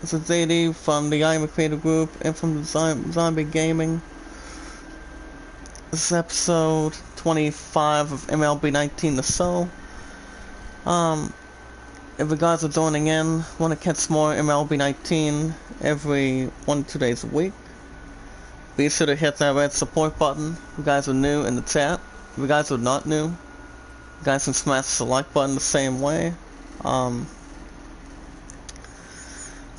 This is ZD from the Iamacreator group and from the Zombie Gaming. This is episode 25 of MLB 19 or so. If you guys are joining in, want to catch more MLB 19 every 1 to 2 days a week, be sure to hit that red support button. If you guys are new in the chat, if you guys are not new, you guys can smash the like button the same way.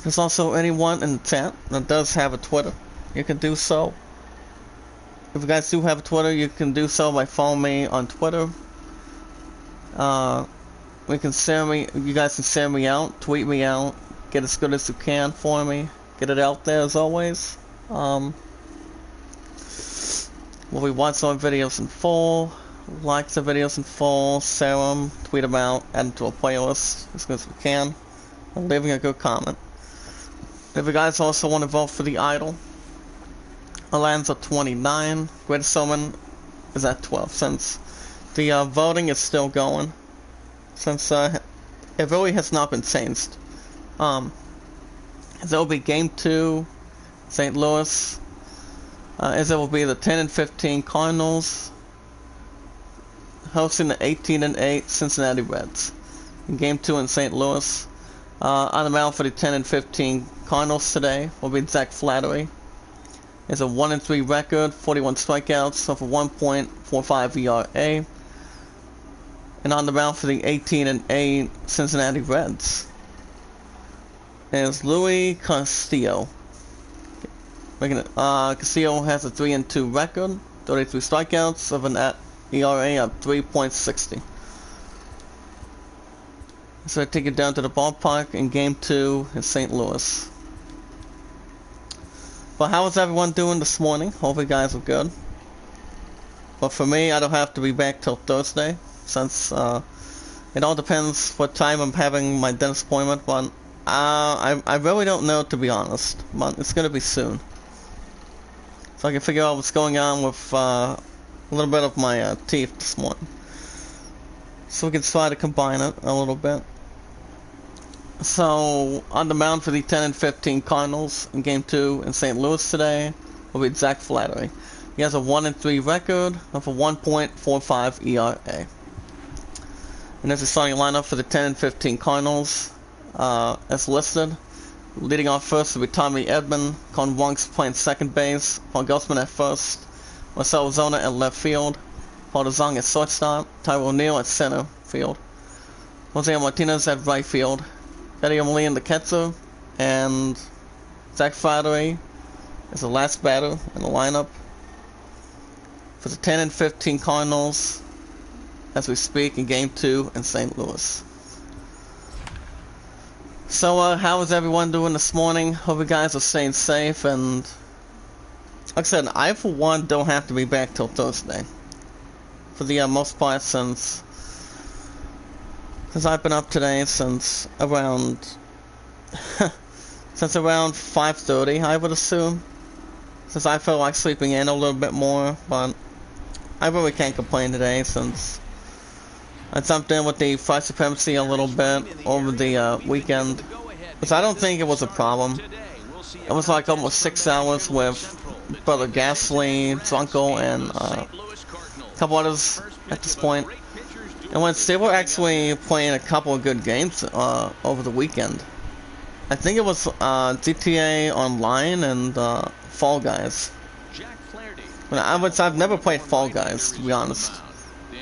There's also anyone in the chat that does have a Twitter. You can do so. If you guys do have a Twitter, you can do so by following me on Twitter. You guys can send me out, tweet me out, get as good as you can for me. Get it out there as always. We'll be watching our videos in full, like the videos in full, share them, tweet them out, add them to a playlist as good as we can, and leaving a good comment. If you guys also want to vote for the idol, Alan's at 29, Great Summon is at 12, since the voting is still going, since it really has not been changed. There will be Game 2, St. Louis, as it will be the 10 and 15 Cardinals hosting the 18 and 8 Cincinnati Reds. In Game 2 in St. Louis, on the mound for the 10 and 15 Cardinals today will be Zach Flattery. It's a 1-3 record, 41 strikeouts, off a 1.45 ERA. And on the mound for the 18 and 8 Cincinnati Reds is Luis Castillo. Castillo has a 3-2 record, 33 strikeouts, of an ERA of 3.60. So I take it down to the ballpark in Game 2 in St. Louis. But how is everyone doing this morning? Hope you guys are good. But for me, I don't have to be back till Thursday, since it all depends what time I'm having my dentist appointment. But I really don't know, to be honest. But it's gonna be soon, so I can figure out what's going on with a little bit of my teeth this morning. So we can try to combine it a little bit. So, on the mound for the 10 and 15 Cardinals in Game 2 in St. Louis today will be Zach Flattery. He has a 1-3 record of a 1.45 ERA. And there's the starting lineup for the 10 and 15 Cardinals, as listed. Leading off first will be Tommy Edman, Con Wong's playing second base, Paul Gosman at first, Marcell Ozuna at left field, Paul DeZong at shortstop, Tyro O'Neill at center field, Jose Martinez at right field, Eddie O'Malley in the catcher, and Zach Flattery is the last batter in the lineup for the 10 and 15 Cardinals as we speak in Game 2 in St. Louis. So, how is everyone doing this morning? Hope you guys are staying safe, and like I said, I for one don't have to be back till Thursday. For the most part, since I've been up today since around 5:30, I would assume. Since I feel like sleeping in a little bit more, but I really can't complain today since I jumped in with the Fight Supremacy a little bit over the weekend, which I don't think it was a problem. It was like almost 6 hours with Brother Gasly, Drunko, and a couple others at this point. And once they were actually playing a couple of good games over the weekend. I think it was GTA Online and Fall Guys. I've never played Fall Guys, to be honest,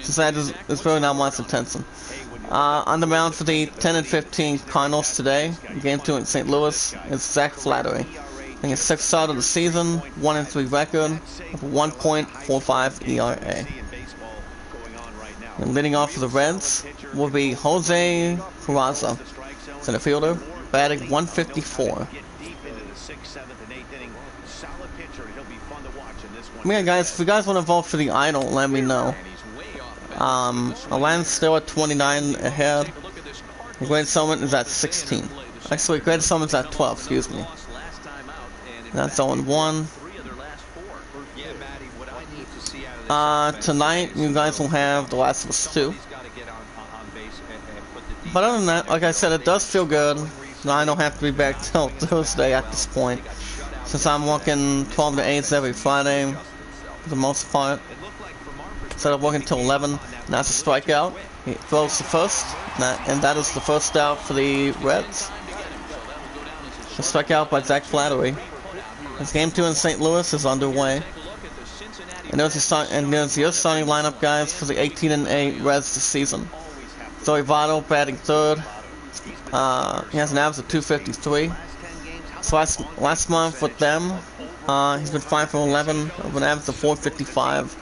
since it's really not much attention. On the mound for the 10 and 15 Cardinals today, Game 2 in St. Louis, is Zach Flattery. I think his 6th start of the season, 1-3 record, of 1.45 ERA. And leading off for the Reds will be Jose Peraza, center fielder, batting 154. Yeah, guys, if you guys want to vote for the idol, let me know. Alan's still at 29 ahead. Great Summon is at 16. Actually, Great Summon's at 12, excuse me. That's 0-1. Tonight, you guys will have The Last of Us 2. But other than that, like I said, it does feel good No, I don't have to be back till Thursday at this point, since I'm working 12 to 8 every Friday, for the most part. Instead of working till 11, and that's a strikeout. He throws the first, and that is the first out for the Reds. A strikeout by Zach Flattery. As Game 2 in St. Louis is underway. And there's your starting lineup, guys, for the 18-8 Reds this season. Joey Votto batting third. He has an average of 253. So last month with them, he's been 5 for 11 with an average of 455.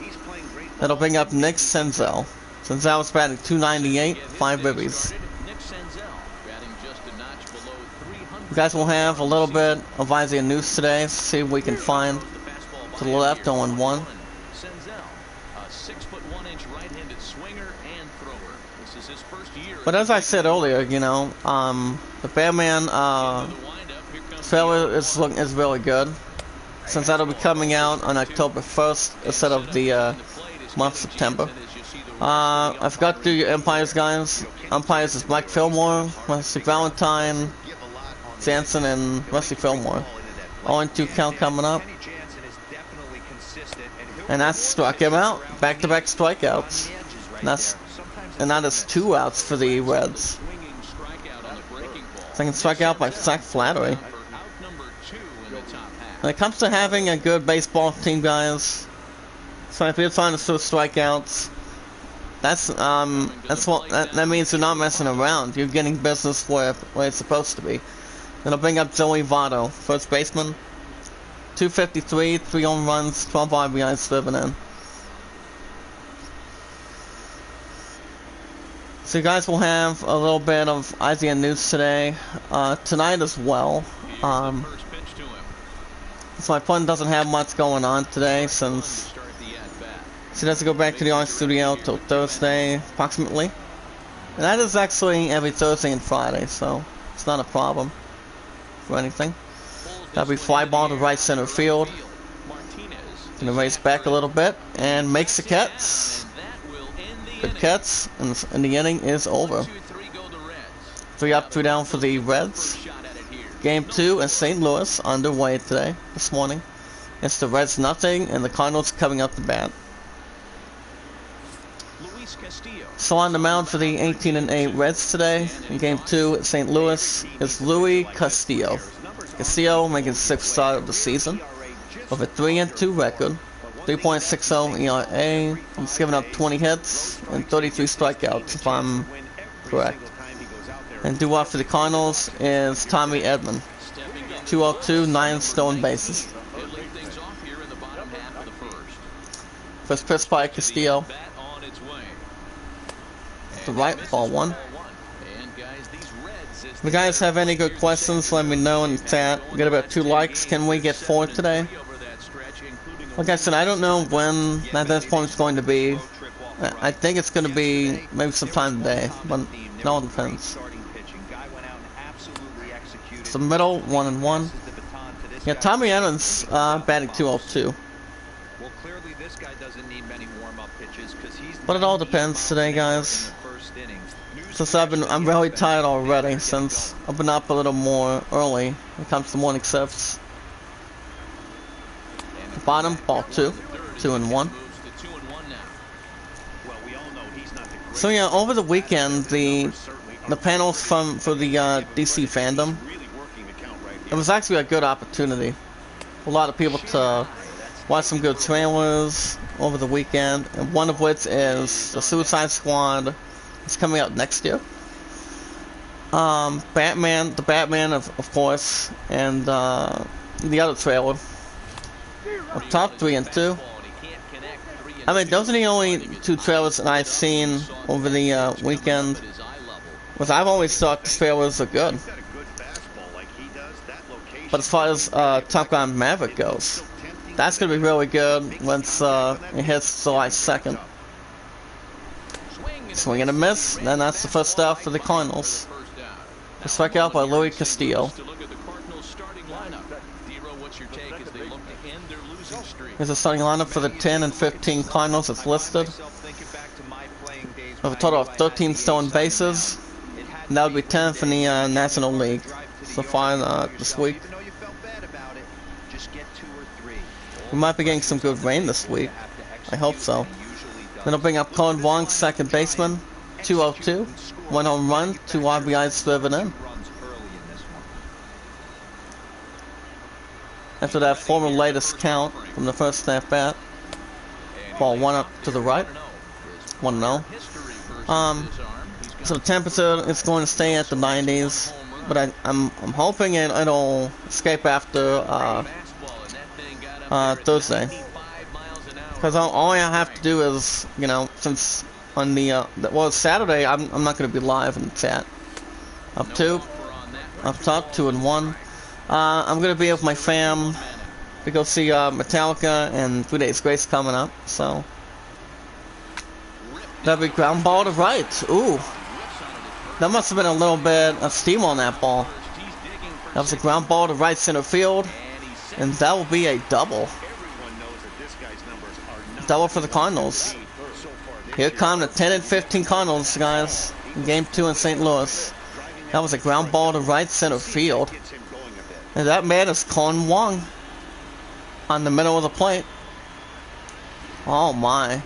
That'll bring up Nick Senzel. Senzel is batting 298, 5 ribbies. You guys will have a little bit of Isaiah news today. See if we can find to the left, 0-1. But as I said earlier, you know, the Batman trailer is really good, since that'll be coming out on October 1st instead of the month of September. I forgot to do your umpires, guys. Umpires is Mike Fillmore, Wesley Valentine, Jansen, and Wesley Fillmore. 0-2 count coming up. And that's struck him out. Back-to-back strikeouts. And that is 2 outs for the Reds. Second strikeout by Zach Flattery. When it comes to having a good baseball team, guys, so if you're trying to throw strikeouts, that means you're not messing around. You're getting business where it's supposed to be. Then I'll bring up Joey Votto, first baseman. 253, 3 home runs, 12 RBIs driven in. So you guys will have a little bit of Isaiah news today, tonight as well. So my fun doesn't have much going on today, since she doesn't go back to the art studio till Thursday, approximately. And that is actually every Thursday and Friday, so it's not a problem for anything. That'll be fly ball to right center field. Gonna raise back a little bit and makes the catch. Good catch, and the inning is over. 3 up, 2 down for the Reds. Game 2 in St. Louis underway today, this morning. It's the Reds nothing, and the Cardinals coming up to bat. So on the mound for the 18-8 Reds today, in Game 2 at St. Louis, is Luis Castillo. Castillo making 6th start of the season, with a 3-2 record, 3.60 ERA. He's given up 20 hits and 33 strikeouts, if I'm correct. And due off for the Cardinals is Tommy Edman. 202, 9 stolen bases. First pitch by Castillo. The right, ball 1. If you guys have any good questions, let me know in the chat. We got about 2 likes. Can we get 4 today? Like I said, I don't know when that point is going to be. I think it's going to be maybe sometime today, but it all depends. It's the middle, 1-1. Yeah, Tommy Evans batting 202. But it all depends today, guys. Since I'm really tired already, since I've been up a little more early when it comes to morning shifts. Bottom, ball 2, 2-1. So yeah, over the weekend, the panels for the DC fandom, it was actually a good opportunity. A lot of people to watch some good trailers over the weekend, and one of which is the Suicide Squad. It's coming out next year. The Batman of course, and the other trailer. Up top, 3 and 2. I mean, those are the only 2 trailers that I've seen over the weekend. Because I've always thought the trailers are good. But as far as Top Gun Maverick goes, that's gonna be really good once it hits July 2nd. Swing and a miss, and that's the first out for the Cardinals. A strikeout by Luis Castillo. Here's a starting lineup for the 10 and 15 Cardinals that's listed. With a total of 13 stolen bases. And that would be 10th in the National League. so far this week. We might be getting some good rain this week. I hope so. Then I'll bring up Colin Wong, second baseman, 202, 1 home run, 2 RBIs driven in. After that former latest count from the first at bat, ball 1 up to the right, 1-0. So the temperature is going to stay at the 90s, but I'm hoping it'll escape after Thursday. Because all I have to do is, you know, since on the Saturday, I'm not going to be live in the chat. Up top 2 and 1. I'm going to be with my fam to go see Metallica and 3 Days Grace coming up, so that'll be ground ball to right. Ooh, that must have been a little bit of steam on that ball. That was a ground ball to right center field, and that will be a double. Double for the Cardinals. Here come the 10 and 15 Cardinals, guys, in Game 2 in St. Louis. That was a ground ball to right center field. And that man is Colin Wong on the middle of the plate. Oh my.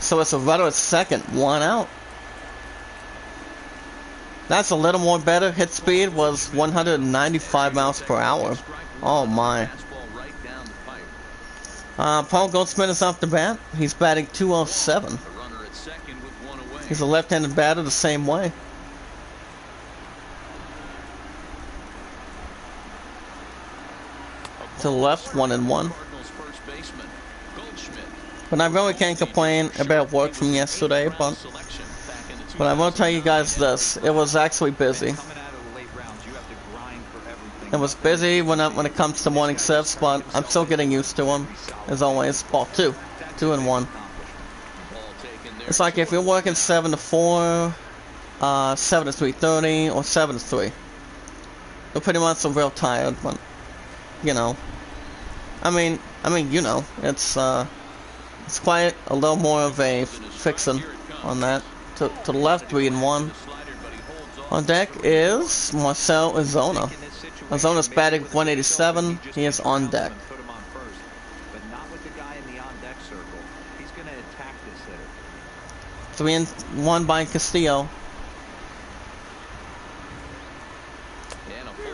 So it's a runner at second, 1 out. That's a little more better. Hit speed was 195 miles per hour. Oh my. Paul Goldschmidt is off the bat. He's batting 207. He's a left-handed batter the same way. To the left, 1 and 1. But I really can't complain about work from yesterday, but I will tell you guys this. It was actually busy. It was busy when it comes to morning shifts, but I'm still getting used to them. As always, ball 2 and 1. It's like if you're working 7 to 4, 7 to 3:30, or 7 to 3. You're pretty much real tired, but you know. I mean, you know, it's quite a little more of a fixin' on that. To the left, 3 and 1. On deck is Marcell Ozuna. Ozona's batting 187. He is on deck. 3 and 1 by Castillo.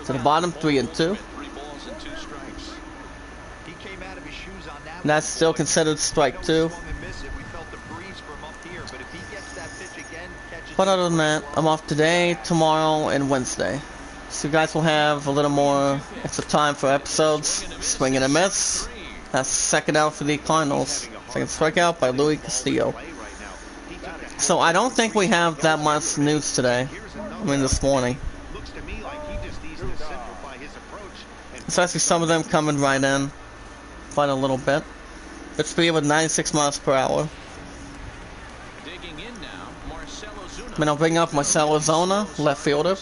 To the bottom, 3 and 2. And that's still considered strike 2. But other than that, I'm off today, tomorrow, and Wednesday. So you guys will have a little more extra time for episodes. Swing and a miss. That's second out for the Cardinals. Second strikeout by Luis Castillo. So I don't think we have that much news today. I mean this morning. Especially some of them coming right in. Quite a little bit. But speed with 96 miles per hour. Then I'll bring up Marcell Ozuna, left fielder.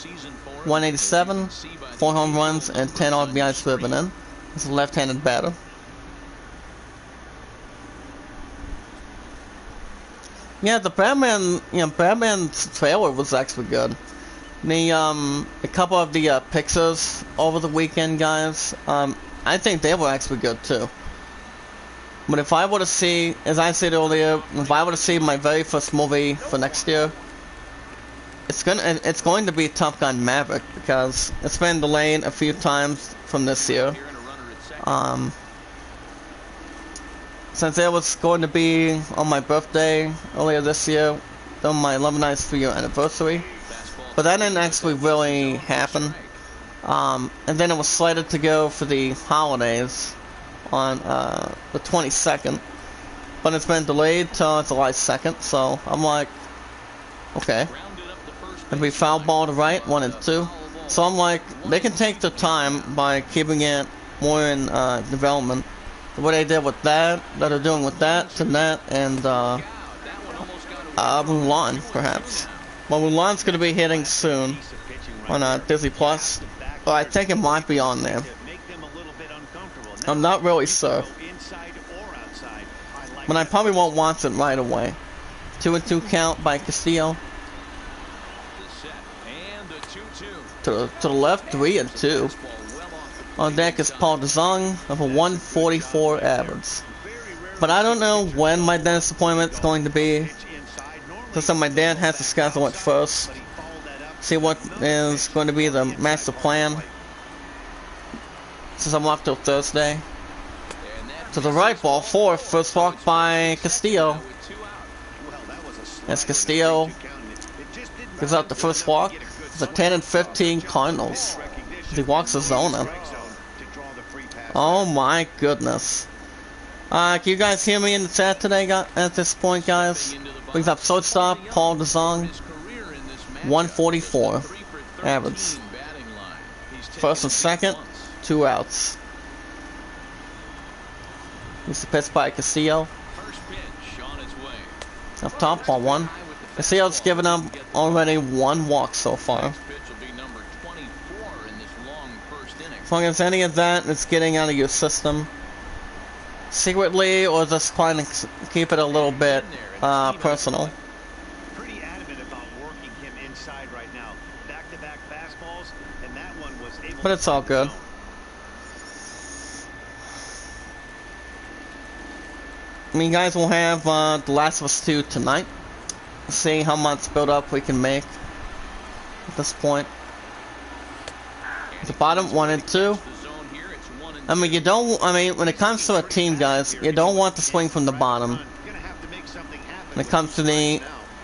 187, 4 home runs, and 10 RBIs driven in. He's a left-handed batter. Yeah, the Batman's trailer was actually good. A couple of the pictures over the weekend, guys, I think they were actually good too. But if I were to see, as I said earlier, if I were to see my very first movie for next year, it's going to be Top Gun Maverick, because it's been delayed a few times from this year. Since it was going to be on my birthday earlier this year, on my 11th 3-year anniversary, but that didn't actually really happen. And then it was slated to go for the holidays on the 22nd, but it's been delayed till July 2nd. So I'm like, okay. And we foul ball to right, 1 and 2. So I'm like, they can take their time by keeping it more in development. What they did with that they're doing with that, to that, and Mulan, perhaps. Well, Mulan's going to be hitting soon on Disney Plus, but I think it might be on there. I'm not really sure. But I probably won't watch it right away. 2 and 2 count by Castillo. To the left, 3 and 2. On deck is Paul DeZong of a 144 average. But I don't know when my dentist appointment is going to be. So my dad has to schedule it first. See what is going to be the master plan. Since I'm off till Thursday. To the right, ball 4. First walk by Castillo. As Castillo gives out the first walk. It's a 10 and 15 Cardinals. He walks Arizona. Oh my goodness. Can you guys hear me in the chat today at this point, guys? Brings up shortstop, Paul DeZong. 144 average. First and second, 2 outs. Here's the pitch by Castillo. Up top, ball 1. Castillo's given up already 1 walk so far. As long as any of that is getting out of your system secretly, or just trying to keep it a little bit personal. Pretty adamant about working him inside right now. Back-to-back fastballs, and that one was able. But it's all good. I mean, guys, we'll have The Last of Us 2 tonight. See how much build-up we can make at this point. The bottom 1 and 2. I mean, when it comes to a team, guys, you don't want to swing from the bottom. When it comes to the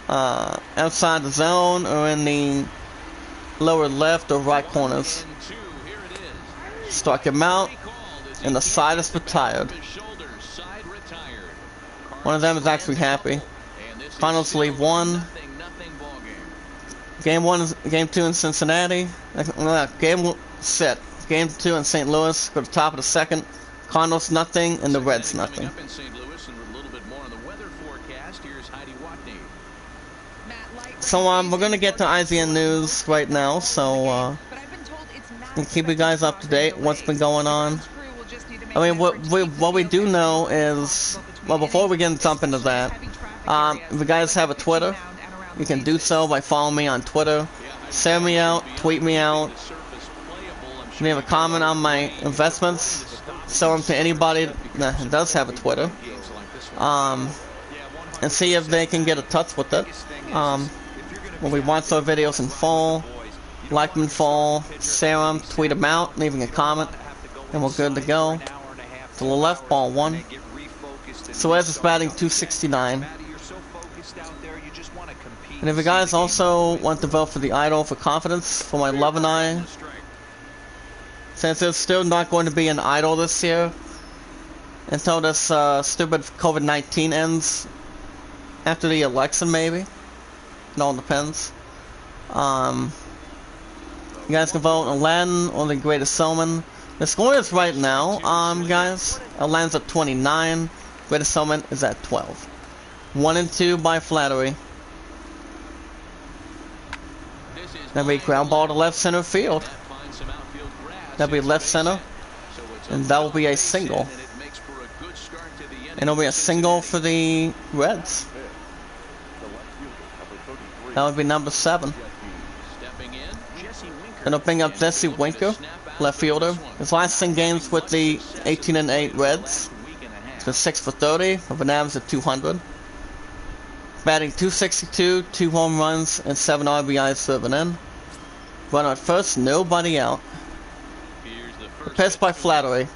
outside the zone or in the lower left or right corners. Strike him out, and the side is retired. One of them is actually happy. Cardinals leave 1. Game 2 in Cincinnati. Game 2 in St. Louis. Go to the top of the second. Cardinals nothing, and the Reds nothing. So we're gonna get to IGN News right now. So we'll keep you guys up to date. What's been going on? I mean, what we do know is, well, before we jump into that, if you guys have a Twitter, you can do so by following me on Twitter. Send me out, tweet me out. If you have a comment on my investments, show them to anybody that does have a Twitter. And see if they can get in touch with it. When we watch our videos in full, like them in full, share them, tweet them out, leaving a comment, and we're good to go. To the left, ball 1. Suarez is batting 269. And if you guys also want to vote for the Idol for confidence for my love and I, since there's still not going to be an Idol this year until this stupid COVID-19 ends after the election, maybe. It all depends. You guys can vote Aladdin or the Greatest Showman. The score is right now, guys. Aladdin's at 29. Greatest Showman is at 12. 1 and 2 by Flattery. That'll be ground ball to left center field. That'll be left center. And that will be a single. And it'll be a single for the Reds. That would be number 7. And it'll bring up Jesse Winker, left fielder. His last 10 games with the 18-8 Reds. It's been 6 for 30, with an average of 200. Batting 262, 2 home runs, and 7 RBIs serving in. Runner at first, nobody out. The pitch by Flattery.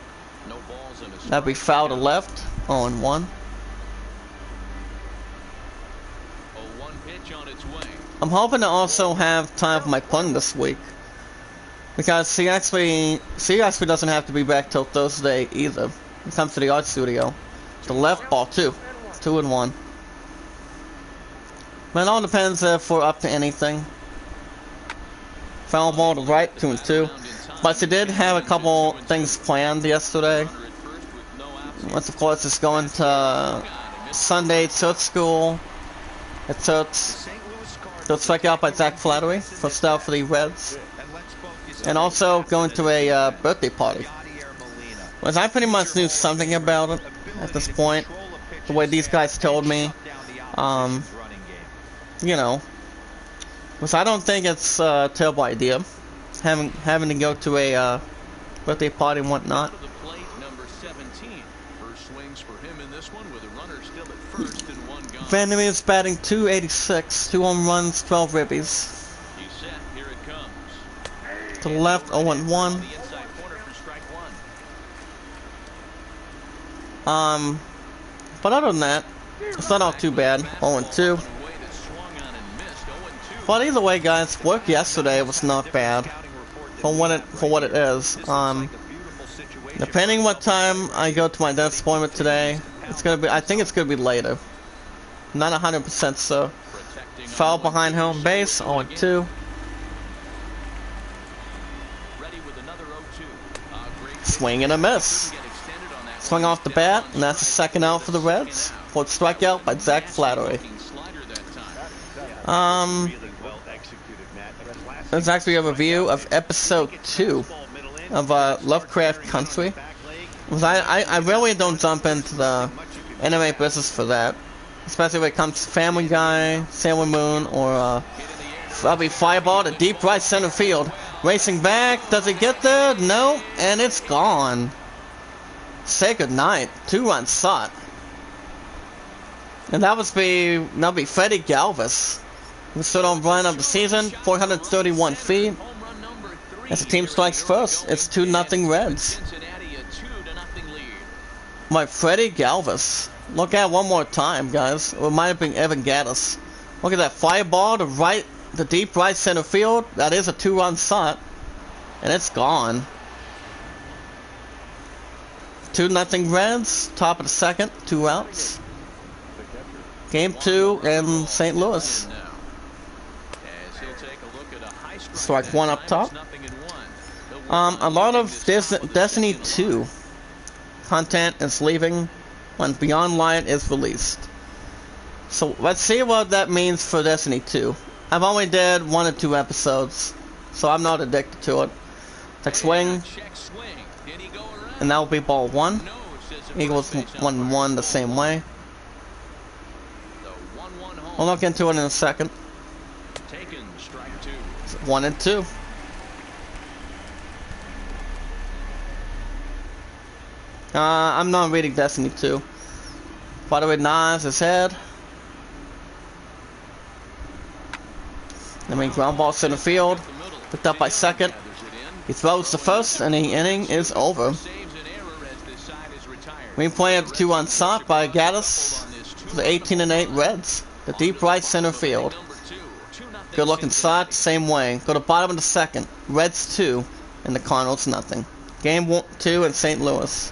That'd be foul to left, 0-1. I'm hoping to also have time for my pun this week. Because he actually doesn't have to be back till Thursday either. He comes to the art studio. The left, ball 2. 2-1. But it all depends if we're up to anything. Foul ball to right, 2 and 2. But they did have a couple things planned yesterday. Once, of course, is going to Sunday church school at church. So it's checked out by Zach Flattery, first out for the Reds. And also going to a birthday party. Well, I pretty much knew something about it at this point. The way these guys told me. You know. Because I don't think it's a terrible idea. having to go to a birthday party and whatnot. Out of the plate, number 17. First swings for him in this one with a runner still at first and one gone. Vandermeer is batting .286, 2 home runs, 12 ribbies. He's set. Here it comes. To the left, 0-1. The inside corner for strike one. But other than that, it's not all too bad. 0-2. But either way, guys, work yesterday was not bad for what it is. Depending what time I go to my dentist appointment today, it's gonna be. I think it's gonna be later. Not 100% so. Foul behind home base. 0-2. Swing and a miss. Swing off the bat, and that's the second out for the Reds. Fourth strikeout by Zach Flattery. There's actually a review of episode 2 of Lovecraft Country. I really don't jump into the anime business for that, especially when it comes to Family Guy, Sailor Moon, or probably Fireball to deep right center field. Racing back, does it get there? No, and it's gone. Say goodnight. 2-run shot. And that'll be Freddie Galvis. The third home run of the season, 431 feet. As the team strikes first, it's 2-0 Reds. My Freddie Galvis. Look at it one more time, guys. It might have been Evan Gaddis. Look at that fireball to right, the deep right center field. That is a 2-run shot, and it's gone. 2-0 Reds. Top of the second, 2 outs. Game 2 in St. Louis. Strike 1 up top. A lot of Destiny 2 content is leaving when Beyond Light is released. So let's see what that means for Destiny 2. I've only did 1 or 2 episodes, so I'm not addicted to it. Take swing, and that will be ball 1. Eagles 1-1 the same way. I'll look into it in a second. 1-2. I'm not reading Destiny 2. By the way, Nas his head. I mean, ground ball center field. Picked up by second. He throws the first, and the inning is over. We playing the 2-run shot by Gaddis for the 18-8 Reds. The deep right center field. Good looking shot, same way. Go to bottom of the second. Reds 2 and the Cardinals nothing. Game 2 in St. Louis.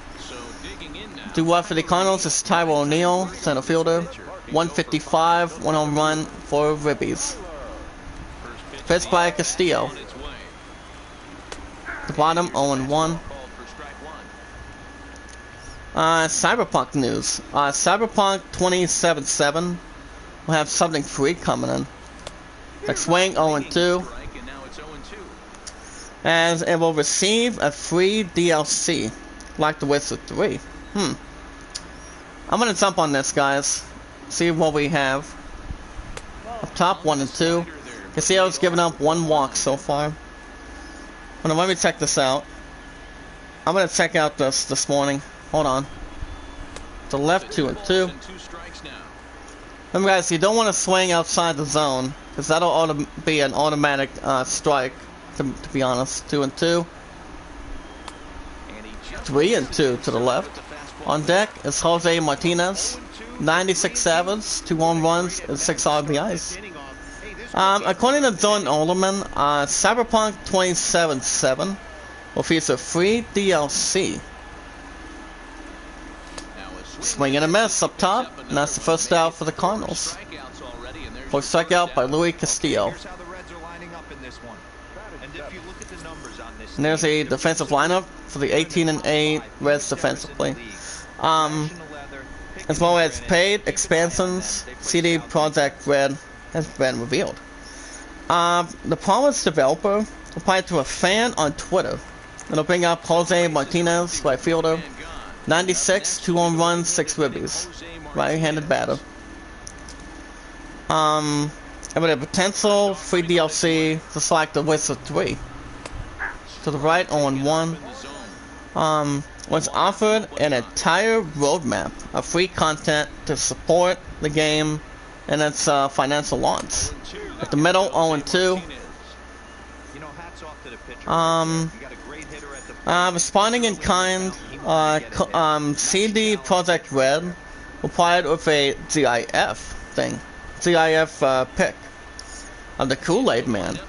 Do what for the Cardinals is Tyrell O'Neill, center fielder. 155, 1 home run, 4 ribbies. Pitched by Castillo. The bottom 0-1. Cyberpunk news. Cyberpunk 2077 will have something free coming in. Like swing 0-2, as it will receive a free DLC, like The Witcher 3. I'm gonna jump on this, guys. See what we have. Up top, 1-2. Castillo's given up 1 walk so far. Hold on, let me check this out. I'm gonna check out this morning. Hold on. To the left, 2-2. Remember, guys, you don't want to swing outside the zone, because that'll be an automatic strike, to be honest. 2-2. 3-2 to the left. On deck is Jose Martinez. 96 saves, 2 home runs, and 6 RBIs. According to John Olderman, Cyberpunk 2077 will feature free DLC. Swing and a miss up top, and that's the first out for the Cardinals. Fourth strikeout by Luis Castillo. And there's a defensive lineup for the 18-8 Reds defensively. As well as paid expansions, CD Projekt Red has been revealed. The promised developer replied to a fan on Twitter. It'll bring up Jose Martinez, right fielder. 96, 2 home runs, 6 ribbies. Right-handed batter. And with a potential free DLC, just like The Witcher 3. To the right, 0-1. Was offered an entire roadmap of free content to support the game and its financial launch. At the middle, 0-2. Responding in kind, CD Projekt Red replied with a GIF thing. GIF pic of the Kool-Aid Man.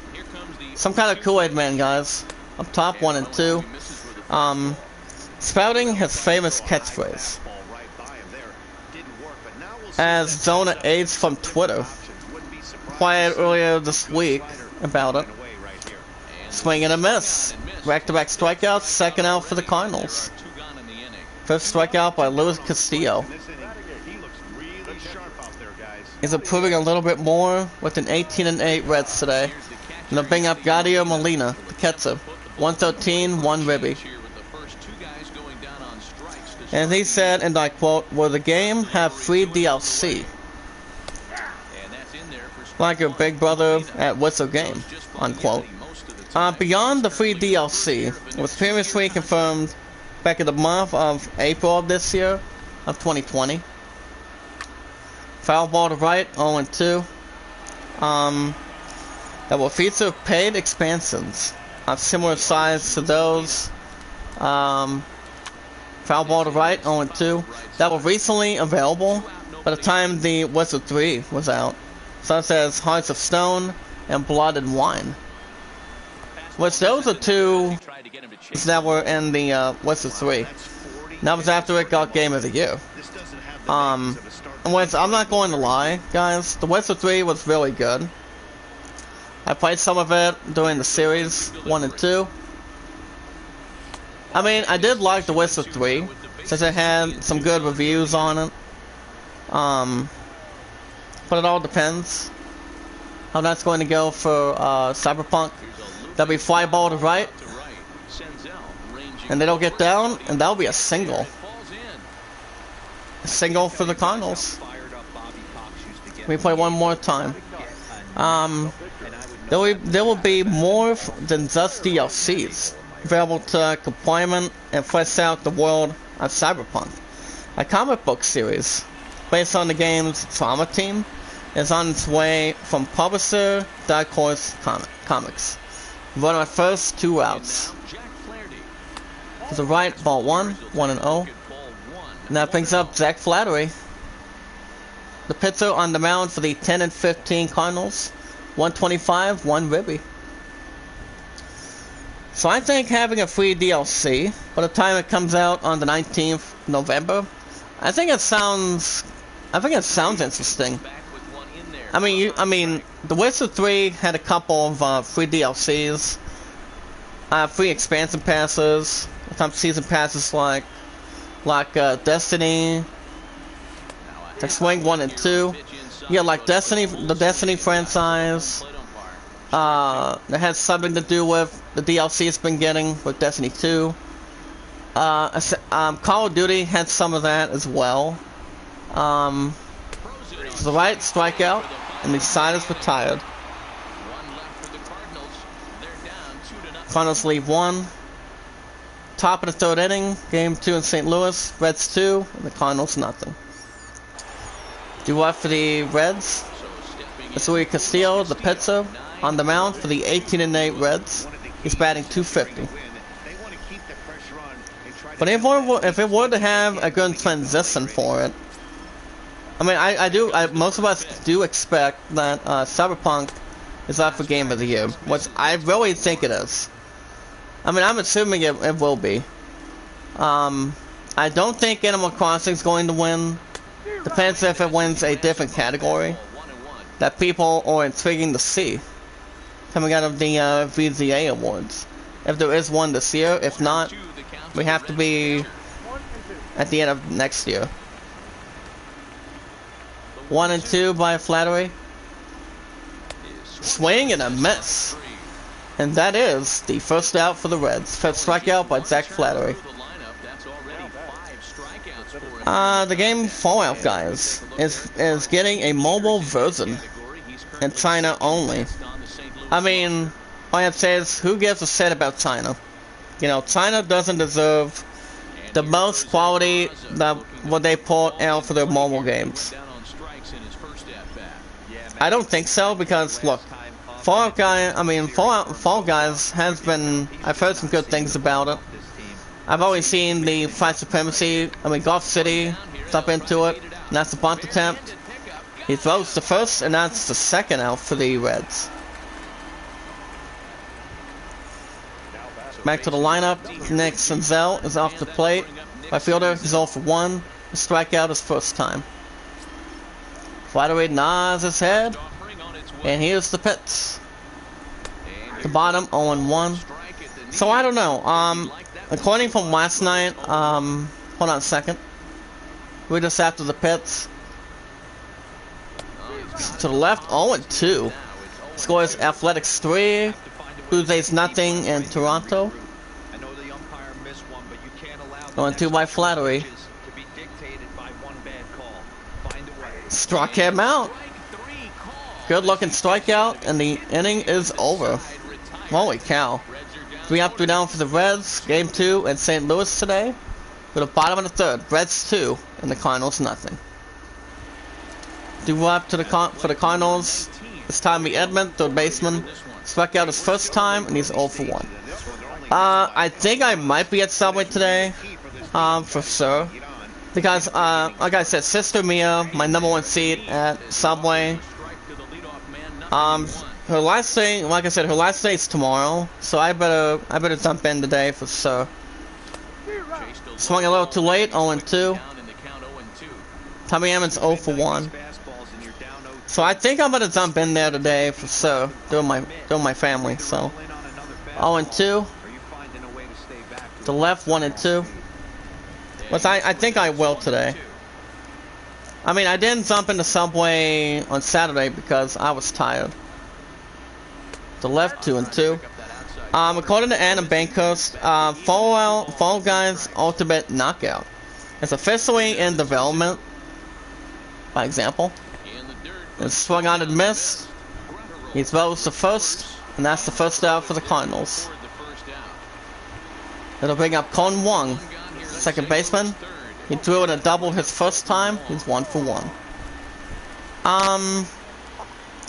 Some kind of Kool-Aid Man, guys. Up top, 1 and 2. Spouting his famous catchphrase. As Zona AIDS from Twitter replied earlier this week about it. Swing and a miss. Back-to-back strikeouts, second out for the Cardinals. First strikeout by Luis Castillo. He's improving a little bit more with an 18-8 Reds today. And they'll bring up Gadio Molina, the catcher. 113, 1 ribby. And he said, and I quote, "Will the game have free DLC? Like your big brother at Whistle Game," unquote. Beyond the free DLC, it was previously confirmed back in the month of April of this year, of 2020. Foul ball to right, 0-2. That will feature paid expansions of similar size to those. Foul ball to right, 0-2. That was recently available by the time the Wizard 3 was out, such as Hearts of Stone and Blood and Wine. Which those are two that were in the Wizard 3. That was after it got Game of the Year. Which I'm not going to lie, guys, the Wizard 3 was really good. I played some of it during the series 1 and 2. I mean, I did like The Wizard 3, since it had some good reviews on it. But it all depends how that's going to go for Cyberpunk. That'll be fly ball to right, and they don't get down, and that'll be a single. A single for the Cardinals. We play one more time. There will be more than just DLCs available to complement and flesh out the world of Cyberpunk. A comic book series based on the game's Trauma Team is on its way from publisher Dark Horse Comics. Run our first 2 routes. To the right, ball 1, 1-0. And that brings up Zach Flattery, the pitcher on the mound for the 10-15 Cardinals. 125, 1 ribby. So I think having a free DLC by the time it comes out on the 19th November, I think it sounds interesting. I mean, The Wizard 3 had a couple of free DLCs, free expansion passes, some season passes like Destiny, like Swing 1 and 2. Yeah, like Destiny, the Destiny franchise. That has something to do with the DLC it's been getting with Destiny 2. Call of Duty had some of that as well. To the right, strikeout, and the side is retired. Cardinals leave 1. Top of the 3rd inning, game 2 in St. Louis. Reds 2, and the Cardinals nothing. Do what for the Reds? It's Luis Castillo, the pitcher, on the mound for the 18-8 Reds. He's batting .250. But if it were to have a good transition for it, I mean, most of us do expect that Cyberpunk is up for Game of the Year, which I really think it is. I mean, I'm assuming it will be. I don't think Animal Crossing is going to win. Depends if it wins a different category that people are intriguing to see coming out of the VGA Awards. If there is one this year, if not, we have to be at the end of next year. 1 and 2 by Flattery. Swing and a miss. And that is the first out for the Reds. First strikeout by Zach Flattery. The game Fallout, guys, is getting a mobile version in China only. I mean, all I have to say is, who gives a shit about China? You know, China doesn't deserve the most quality that what they put out for their mobile games. I don't think so, because look, Fall Guys has been, I've heard some good things about it. I've always seen the Fight Supremacy, Golf City, up into it, and that's a bunt attempt. He throws the first, and that's the second out for the Reds. Back to the lineup, Nick Senzel is off the plate. Right fielder is 0 for 1, a strikeout his first time. Flattery nods his head, and here's the pitch. The bottom 0-1. So I don't know. According from last night, hold on a second. We're just after the pitch. To the left, 0-2. Scores Athletics 3, Blue Jays nothing in Toronto. 0-2 by Flattery. Struck him out. Good looking strikeout, and the inning is over. Holy cow. 3 up, 3 down for the Reds. Game 2 in St. Louis today. For the bottom of the third, Reds 2 and the Cardinals nothing. 2 up to for the Cardinals. It's Tommy Edman, third baseman. Struck out his first time, and he's 0 for 1. I think I might be at Subway today, for sure. Because, like I said, Sister Mia, my #1 seat at Subway. Her last day, like I said, her last day is tomorrow, so I better jump in today for sure. Swung a little too late, 0-2. Tommy Edman's 0 for 1. So I think I'm gonna jump in there today for sure, doing my family. So 0-2. The left 1-2. Which I think I will today. I mean, I didn't jump into Subway on Saturday because I was tired. The left 2-2. According to Adam Bankhurst, Fall Guys Ultimate Knockout is officially in development. By example, it's swung on and missed. He throws the first, and that's the first out for the Cardinals. It'll bring up Con Wong, second baseman. He threw it a double his first time. He's 1 for 1.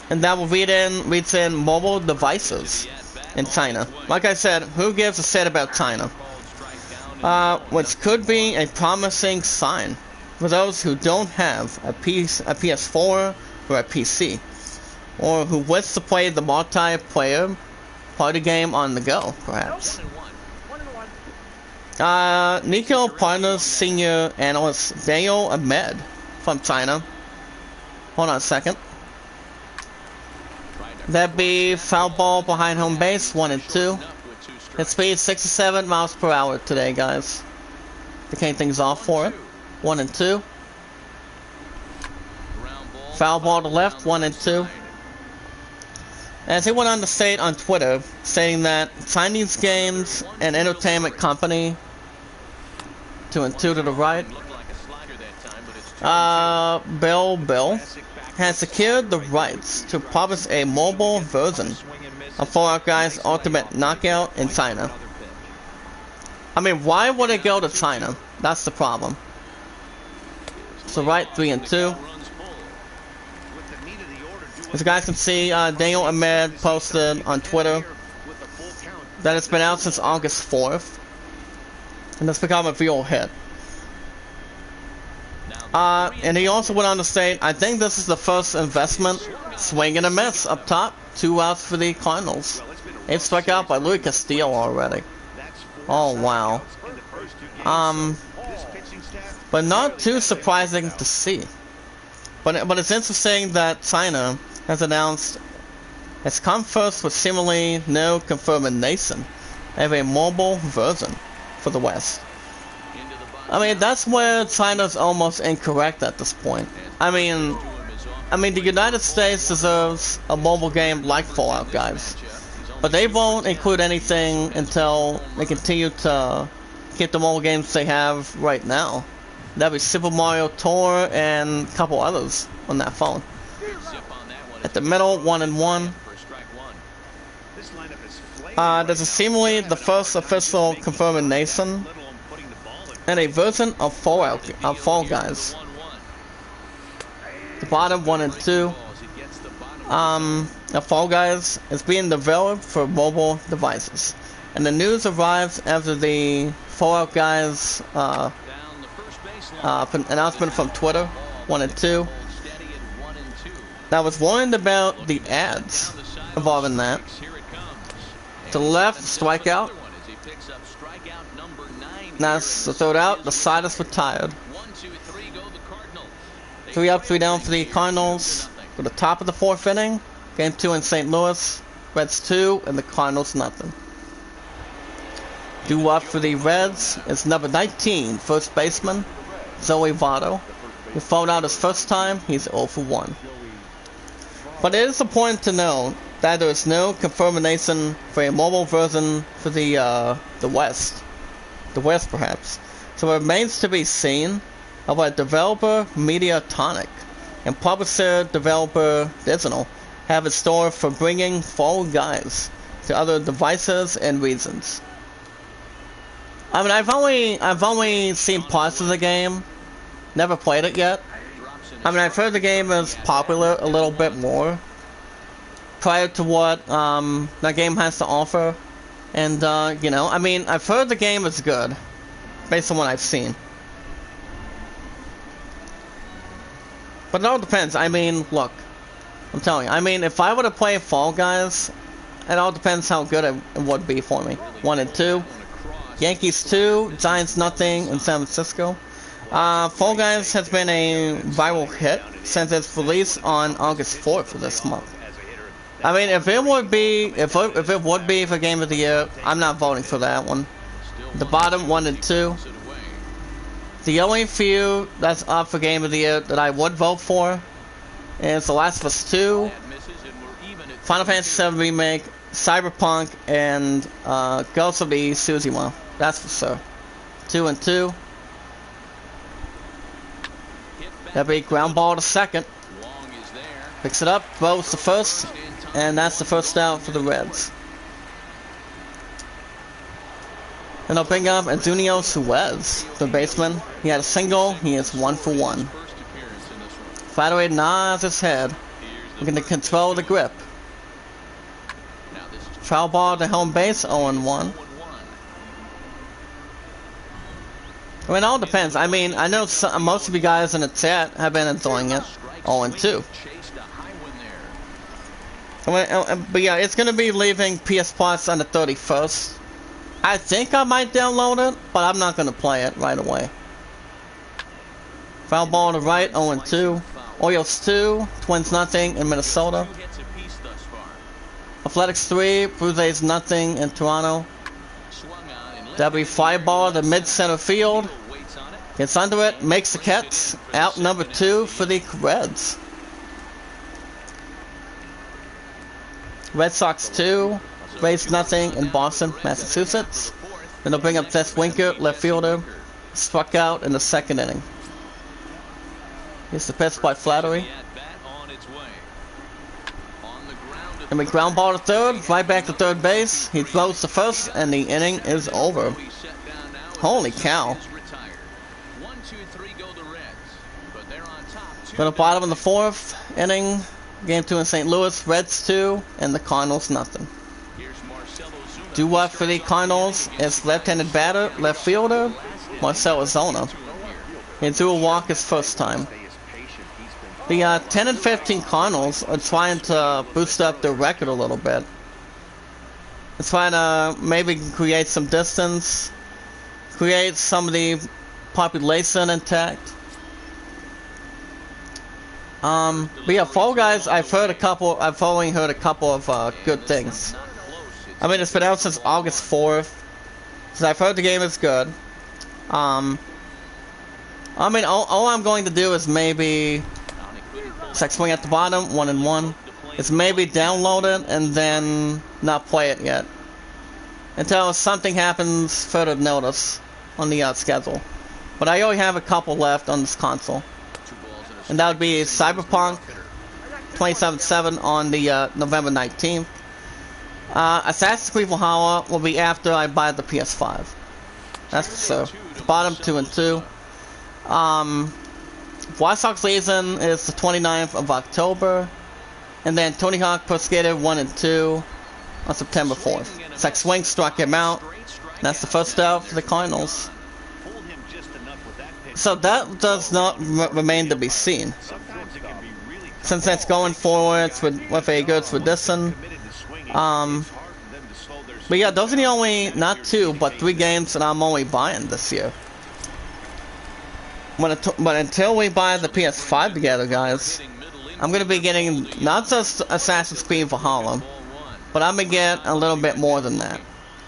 And that will reads in mobile devices in China. Like I said, who gives a shit about China? Which could be a promising sign for those who don't have a PS4 or a PC, or who wish to play the multiplayer party game on the go, perhaps. Nico Partners Senior Analyst Daniel Ahmed from China. Hold on a second. That'd be foul ball behind home base, 1-2. His speed 67 miles per hour today, guys. To kick things off for it. 1-2. Foul ball to left, 1-2. As he went on to state on Twitter, saying that Chinese Games and Entertainment Company, 2-2 to the right, Bill, has secured the rights to publish a mobile version of Fall Guys Ultimate Knockout in China. I mean, why would it go to China? That's the problem. So right, 3-2. As you guys can see, Daniel Ahmed posted on Twitter that it's been out since August 4th. And it's become a real hit. And he also went on to state, I think this is the first investment swing and a miss up top. 2 outs for the Cardinals. They've struck out by Louis Castillo already. Oh, wow. But not too surprising to see. But it's interesting that China has announced it's come first with seemingly no confirmation of a mobile version for the West. I mean, that's where China's almost incorrect at this point. I mean, the United States deserves a mobile game like Fallout Guys, but they won't include anything until they continue to get the mobile games they have right now. That'd be Super Mario Tour and a couple others on that phone. At the middle, 1-1. This is seemingly the first official confirmation and a version of Fall Guys. The bottom 1 and 2. Fall Guys is being developed for mobile devices, and the news arrives after the Fallout Guys announcement from Twitter 1 and 2. I was warned about the ads involved in that. To the left, strikeout. Now it's the third out. The side is retired. 3 up, 3 down for the Cardinals. To the top of the 4th inning. Game 2 in St. Louis. Reds 2 and the Cardinals nothing. Due up for the Reds is number 19, first baseman Zoe Votto. He fouled out his first time. He's 0 for 1. But it is important to know that there is no confirmation for a mobile version for the West. The West, perhaps. So it remains to be seen of what developer Mediatonic and publisher developer Digital have in store for bringing Fall Guys to other devices and regions. I mean, I've only seen parts of the game, never played it yet. I mean, I've heard the game is popular a little bit more prior to what that game has to offer, and you know, I mean, I've heard the game is good based on what I've seen. But it all depends. I mean, look, I'm telling you. I mean, if I were to play Fall Guys, it all depends how good it would be for me. 1 and 2. Yankees 2, Giants nothing in San Francisco. Fall Guys has been a viral hit since its release on August 4th of this month. I mean, if it would be for Game of the Year, I'm not voting for that one. The bottom 1 and 2. The only few that's up for Game of the Year that I would vote for is The Last of Us 2, Final Fantasy VII Remake, Cyberpunk, and Ghost of the Tsushima. That's for sure. 2 and 2. That'll be ground ball to second. Picks it up, throws the first, and that's the first out for the Reds. And I'll bring up Antonio Suez, the baseman. He had a single. He is 1 for 1. Flattery nods his head, looking to control the grip. Foul ball to home base, 0-1. I mean, it all depends. I mean, I know most of you guys in the chat have been enjoying it. 0-2. But yeah, it's going to be leaving PS Plus on the 31st. I think I might download it, but I'm not going to play it right away. Foul ball to right, 0-2. Orioles 2, Twins nothing in Minnesota. Athletics 3, Blue Jays nothing in Toronto. That'll be fly ball to mid-center field. Gets under it, makes the catch. Out number 2 for the Reds. Red Sox 2, Rays nothing in Boston, Massachusetts. Then they'll bring up Jess Winker, left fielder. Struck out in the 2nd inning. Here's the pitch by Flattery. And we ground ball to third, right back to third base. He throws to first, and the inning is over. Holy cow. For the bottom of the 4th inning, Game 2 in St. Louis, Reds 2, and the Cardinals nothing. Due up for the Cardinals is left-handed batter, left fielder, Marcell Ozuna. He threw a walk his first time. The 10 and 15 Cardinals are trying to boost up their record a little bit. They're trying to maybe create some distance, create some of the population intact. But yeah, Fall Guys, I've only heard a couple of good things. I mean, it's been out since August 4th, so I've heard the game is good. I mean, all I'm going to do is maybe swing at the bottom, 1-1. It's maybe download it and then not play it yet until something happens further notice on the schedule. But I only have a couple left on this console, and that would be Cyberpunk 2077 on the November 19th, Assassin's Creed Valhalla will be after I buy the PS5. That's for sure. Bottom 2 and 2. Watch Dogs Legion is the 29th of October. And then Tony Hawk Pro Skater 1 and 2 on September 4th. It's like Swing struck him out. That's the first out for the Cardinals. So that does not remain to be seen. Since that's going forwards with a good tradition. But yeah, those are the only, not 2, but 3 games that I'm only buying this year. But until we buy the PS5 together, guys, I'm going to be getting not just Assassin's Creed Valhalla, but I'm going to get a little bit more than that.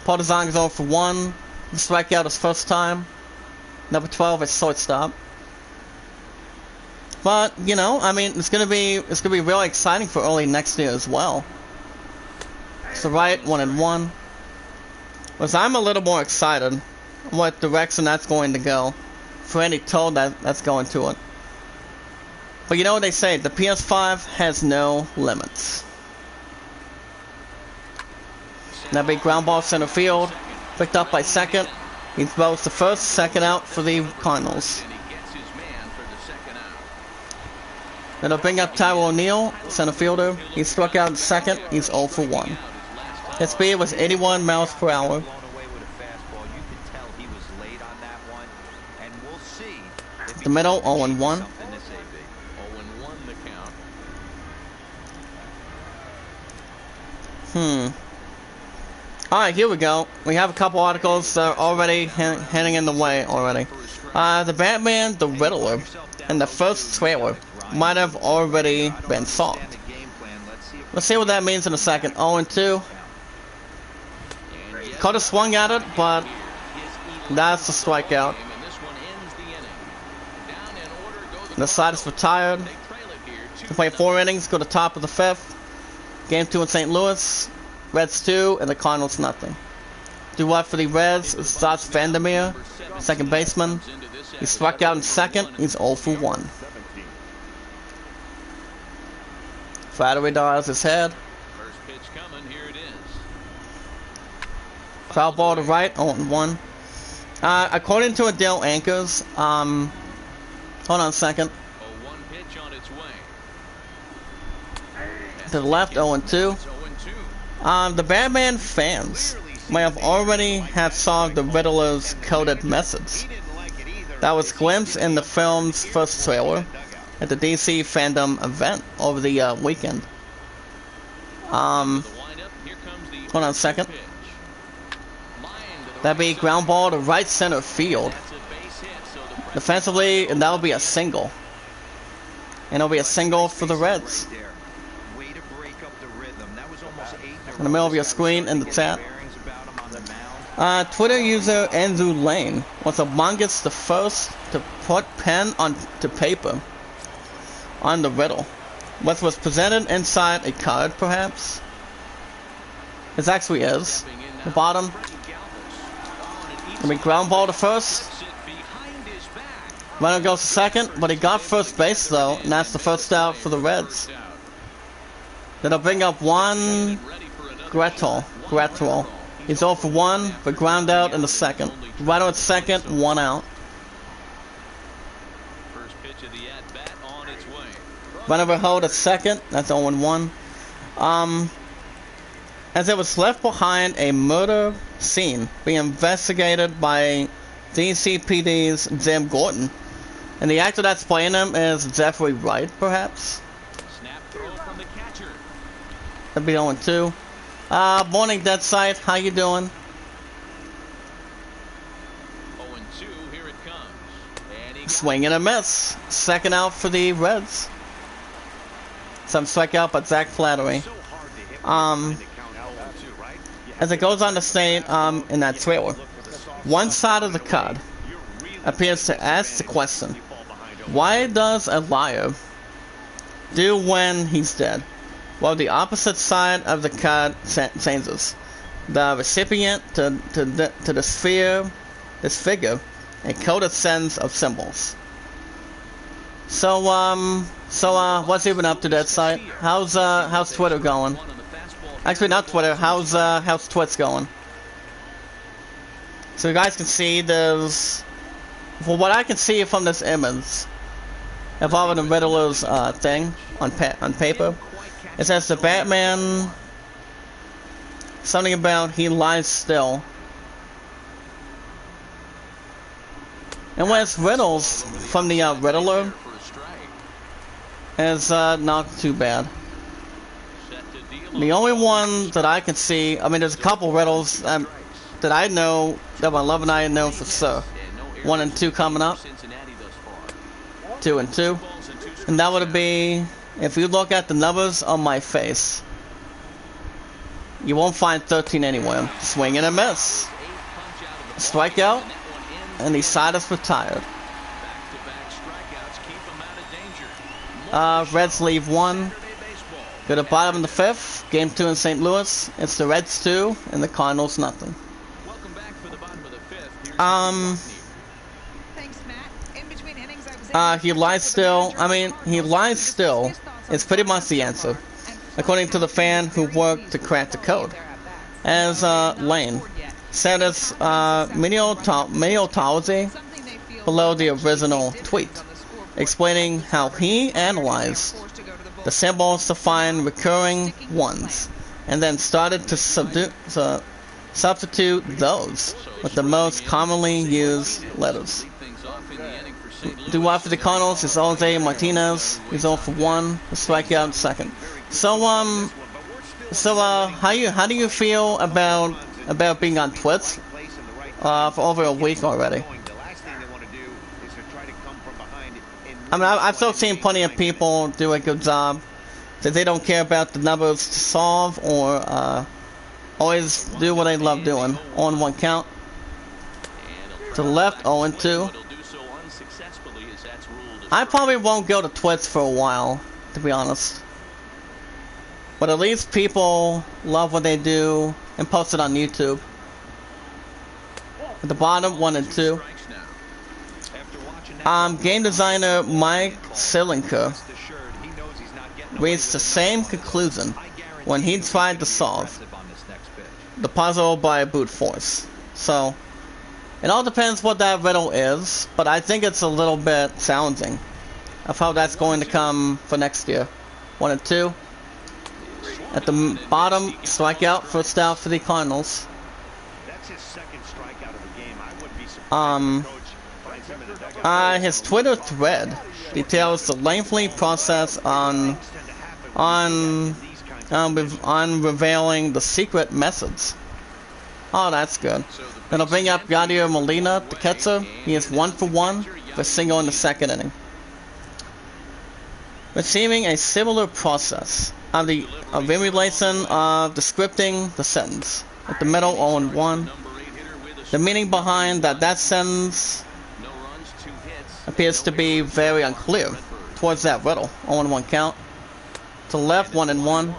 Partizan is 0 for 1. The strikeout his first time. Number 12 is shortstop. But, you know, I mean, it's gonna be really exciting for early next year as well. So right, 1 and 1. Because I'm a little more excited what direction that's going to go for any toll that's going to it. But you know what they say, the PS5 has no limits. That big ground ball center field, picked up by second. He's both the first, second out for the Cardinals. It'll bring up Tyler O'Neill, center fielder. He struck out in second. He's 0 for 1. His speed was 81 miles per hour. The middle, 0 and 1. Alright, here we go. We have a couple articles that are already heading in the way already. The Batman, the Riddler, and the first trailer might have already been solved. Let's see what that means in a second. 0 and 2. Could have swung at it, but that's the strikeout. The side is retired. They play 4 innings, go to top of the 5th. Game 2 in St. Louis. Reds 2 and the Cardinals nothing. Do what for the Reds? It's Josh Vandermeer, second baseman. He struck out in second. He's 0 for 1. Flattery dials his head. Foul ball to right, 0 and 1. According to Adele Anchors, hold on a second. To the left, 0 and 2. The Batman fans may have already solved the Riddler's coded message. That was glimpsed in the film's first trailer at the DC fandom event over the weekend. Hold on a second. That'd be ground ball to right center field. Defensively, and that'll be a single. And it'll be a single for the Reds. In the middle of your screen in the chat. Twitter user Andrew Lane was amongst the first to put pen to paper on the riddle, which was presented inside a card, perhaps. It actually is. The bottom. Gonna be ground ball to first. Runner goes to second, but he got first base though, and that's the first out for the Reds. Then they'll bring up one Gretel. He's 0 for 1, but ground out in the second. Runner at second, 1 out. Runner will hold at second, that's 0 and 1. As it was left behind a murder scene being investigated by DCPD's Jim Gordon. And the actor that's playing him is Jeffrey Wright, perhaps? That'd be 0 and 2. Morning, Dead Sight. How you doing? 0 and 2, here it comes. Swing and a miss. Second out for the Reds. Some strikeout by Zach Flattery. As it goes on to state in that trailer, one side of the card appears to ask the question, why does a liar do when he's dead? Well, the opposite side of the card changes. The recipient to the sphere, this figure, a coded sense of symbols. So what's he been up to, that site? How's Twitter going? Actually, not Twitter. How's Twitch going? So you guys can see there's, for what I can see from this image, involving the Riddler's thing on paper, it says the Batman, something about he lies still. And when it's riddles from the Riddler, it's not too bad. The only one that I can see, I mean, there's a couple riddles that I know, that my love and I know for sure. 1 and 2 coming up. 2 and 2. And that would be, if you look at the numbers on my face, you won't find 13 anywhere. Swing and a miss. Strikeout. And the side is retired. Reds leave 1. Go to bottom of the 5th. Game 2 in St. Louis. It's the Reds 2 and the Cardinals nothing. He lies still. I mean, he lies still is pretty much the answer, according to the fan who worked to crack the code. As Lane said, it's meteorology below the original tweet, explaining how he analyzed the symbols to find recurring ones, and then started to substitute those with the most commonly used letters. Due after the Cardinals is Jose Martinez. He's 0 for 1, a strikeout second. So how do you feel about being on Twitch for over a week already? I mean, I've still seen plenty of people do a good job, that they don't care about the numbers to solve, or always do what they love doing. On 1 count. To the left, 0 and 2. I probably won't go to Twitch for a while, to be honest. But at least people love what they do and post it on YouTube. At the bottom, 1 and 2. Game designer Mike Silinker reached the same conclusion when he tried to solve the puzzle by brute force. So, it all depends what that riddle is, but I think it's a little bit challenging of how that's going to come for next year. 1 and 2. At the bottom, strikeout, first out for the Cardinals. That's his second strikeout of the game. I wouldn't be surprised. His Twitter thread details the lengthy process on revealing the secret methods. Oh, that's good. Then I'll bring up Yadier Molina, the catcher. He is 1 for 1 for a single in the second inning. Receiving a similar process of the emulation of the scripting the sentence. At the middle, 0 and 1. The meaning behind that sentence appears to be very unclear towards that riddle. 0 and 1 count. To the left, 1 and 1.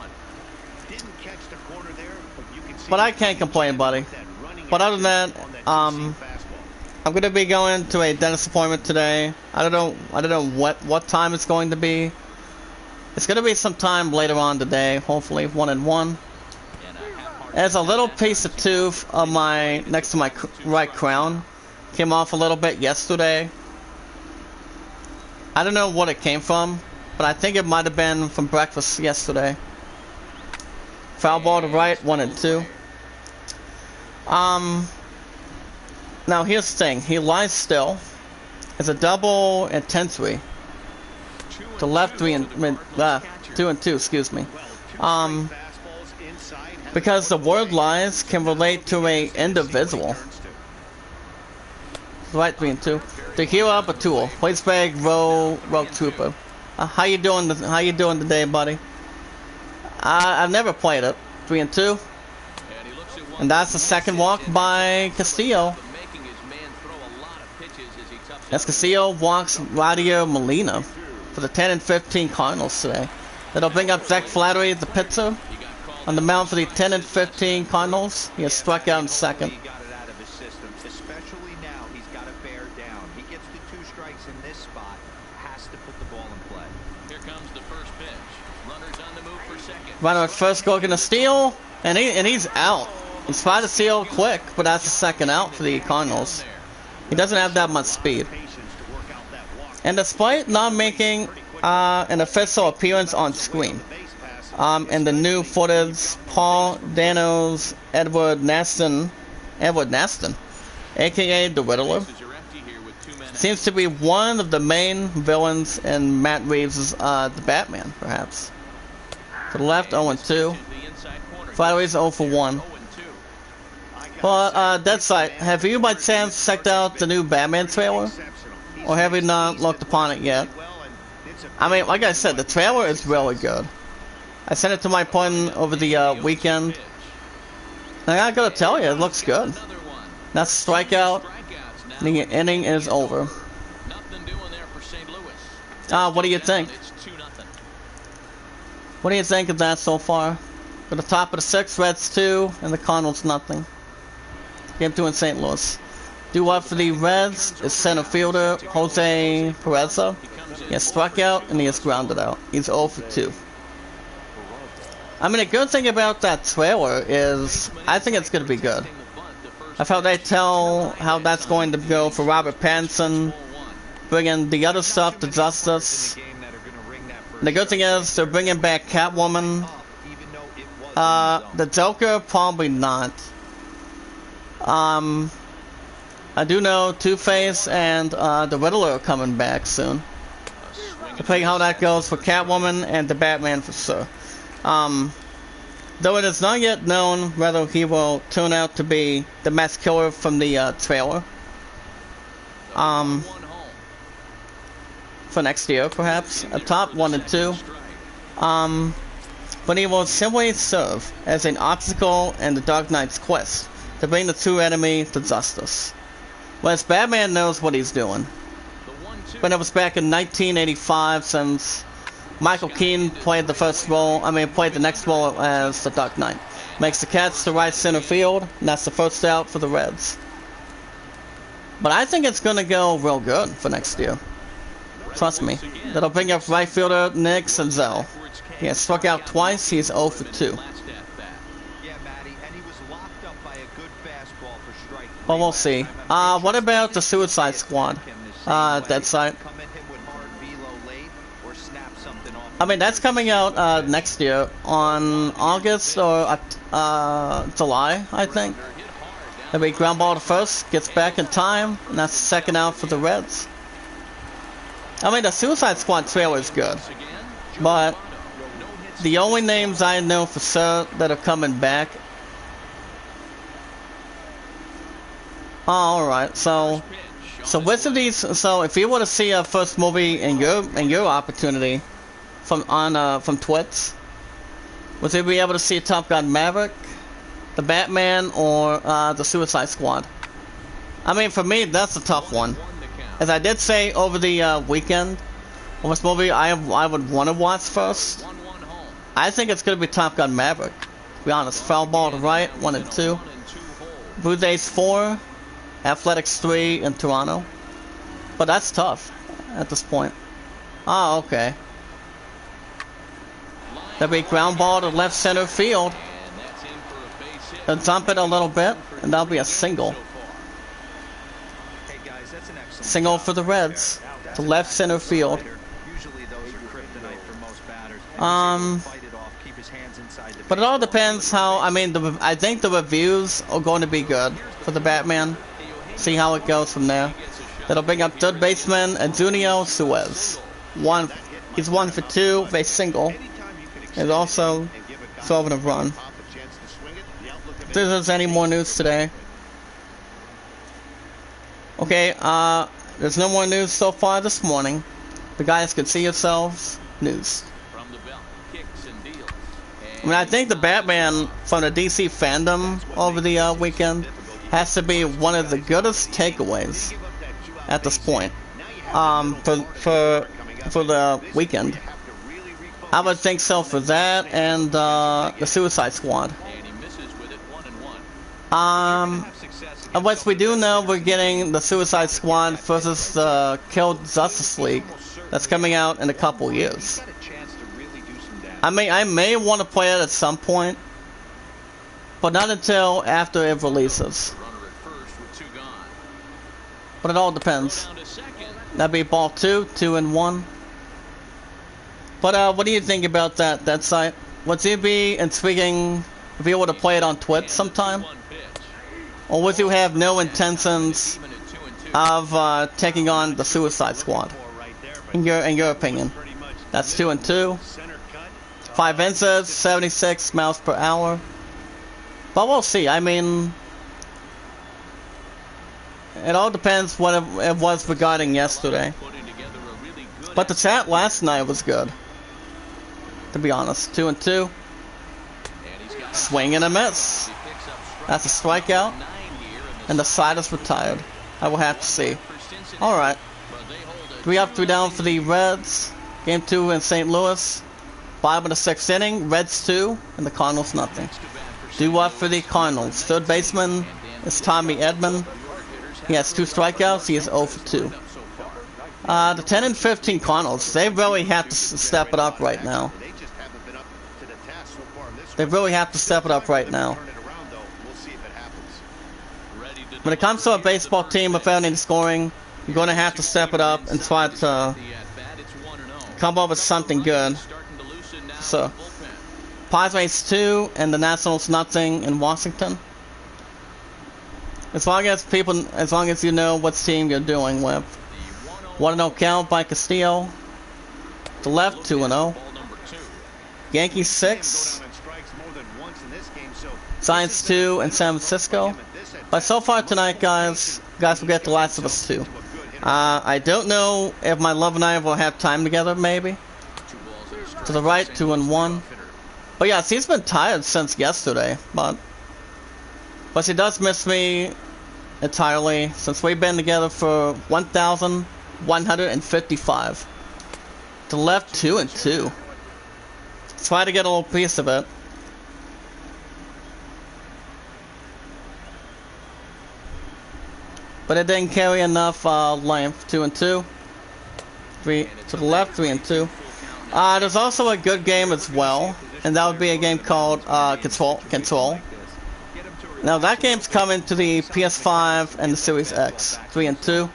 But I can't complain, buddy. But other than that, I'm gonna be going to a dentist appointment today. I don't know what time it's going to be. It's gonna be sometime later on today, hopefully. 1 and 1. There's a little piece of tooth on next to my right crown. Came off a little bit yesterday. I don't know what it came from, but I think it might have been from breakfast yesterday. Foul ball to right, 1 and 2. Now here's the thing. He lies still. It's a double intensity. To left, 2 and 2, excuse me. Because the word lies can relate to a individual. Right, 3 and 2. To heal up a tool. Place bag, rogue trooper. How you doing today, buddy? I've never played it. 3 and 2. And that's the second walk by Castillo. As Castillo walks Yadier Molina for the 10 and 15 Cardinals today. That'll bring up Zach Flattery, the pitcher, on the mound for the 10 and 15 Cardinals. He has struck out in second. has to put the ball in play. Here comes the first pitch. Runners on the move for second. Runner first go gonna steal, and he's out. He's tried to steal quick, but that's the second out for the Cardinals. He doesn't have that much speed. And despite not making an official appearance on screen, in the new footage, Paul Dano's Edward Naston, aka the Riddler, seems to be one of the main villains in Matt Reeves' The Batman, perhaps. To the left, 0-2. Flattery's 0-1. Well, Deadside, have you by chance checked out the new Batman trailer? Or have you not looked upon it yet? I mean, like I said, the trailer is really good. I sent it to my partner over the weekend. And I gotta tell you, it looks good. That's a strikeout. The inning is over. What do you think? What do you think of that so far? For the top of the 6th, Reds 2, and the Cardinals nothing. Game 2 in St. Louis. Due up for the Reds is center fielder Jose Pereza. He has struck out and he has grounded out. He's 0-2. I mean, a good thing about that trailer is I think it's going to be good. I've heard they tell how that's going to go for Robert Pattinson, bringing the other stuff to Justice. The good thing is they're bringing back Catwoman. The Joker, probably not. I do know Two-Face and the Riddler are coming back soon. Depending how that goes for Catwoman and the Batman for sure. Though it is not yet known whether he will turn out to be the mass killer from the trailer. For next year, perhaps. A top 1 and 2. But he will simply serve as an obstacle in the Dark Knight's quest to bring the true enemy to justice. Whereas Batman knows what he's doing. But it was back in 1985 since Michael Keaton played the next role as the Dark Knight. Makes the catch to right center field, and that's the first out for the Reds. But I think it's going to go real good for next year. Trust me. That'll bring up right fielder Nick Senzel. He has struck out twice, he's 0-2. But we'll see. What about the Suicide Squad? Deadside. I mean, that's coming out next year on August or July, I think. It'll be ground ball to first, gets back in time, and that's the second out for the Reds. I mean, the Suicide Squad trailer is good, but the only names I know for sure that are coming back. Oh, alright, so which of these, so if you want to see a first movie in your opportunity from Twitch, would you be able to see Top Gun Maverick, the Batman, or the Suicide Squad? I mean, for me, that's a tough one. As I did say over the weekend, which movie I would want to watch first, I think it's going to be Top Gun Maverick. To be honest, foul ball to right, 1 and 2. Blue Jays 4. Athletics 3 in Toronto. But that's tough at this point. Oh, okay. That'll be ground ball to left center field. They'll jump it a little bit, and that'll be a single. Single for the Reds to left center field. But it all depends how, I mean, I think the reviews are going to be good for the Batman. See how it goes from there. That'll bring up third baseman Junior Suez. He's 1 for 2, a single. And also solving a run. If there's any more news today. Okay, there's no more news so far this morning. The guys can see yourselves. News. I mean, I think the Batman from the DC fandom over the weekend has to be one of the goodest takeaways at this point. For the weekend, I would think so for that and the Suicide Squad. I Of which we do know we're getting the Suicide Squad versus the Kill Justice League that's coming out in a couple years. I may want to play it at some point, but not until after it releases. But it all depends. That'd be ball 2, 2 and 1. But what do you think about that site? Would you be intriguing to be able to play it on Twitch sometime? Or would you have no intentions of taking on the Suicide Squad? In your opinion. That's 2 and 2. 5 inches, 76 miles per hour. But we'll see. I mean, it all depends what it was regarding yesterday. But the chat last night was good, to be honest. 2 and 2. Swing and a miss. That's a strikeout. And the side is retired. I will have to see. Alright. 3 up, 3 down for the Reds. Game 2 in St. Louis. 5 in the 6th inning. Reds 2 and the Cardinals nothing. Due up for the Cardinals. Third baseman is Tommy Edman. He has 2 strikeouts. He is 0 for 2. The 10 and 15 Cardinals, they really have to step it up right now. They really have to step it up right now. When it comes to a baseball team without any scoring, you're going to have to step it up and try to come up with something good. So, Padres 2 and the Nationals nothing in Washington. As long as you know what team you're doing with. 1-0 count by Castillo. To left, 2-0. Yankees 6. Giants 2 in San Francisco. But so far tonight, guys, we'll get The Last of Us 2. I don't know if my love and I will have time together, maybe. To the right, 2 and 1. But yeah, she's been tired since yesterday, but she does miss me entirely since we've been together for 1,155. To left, 2 and 2. Try to get a little piece of it. But it didn't carry enough length. 2 and 2. 3 to the left, 3 and 2. There's also a good game as well, and that would be a game called Control. Now that game's coming to the PS5 and the Series X. 3 and 2.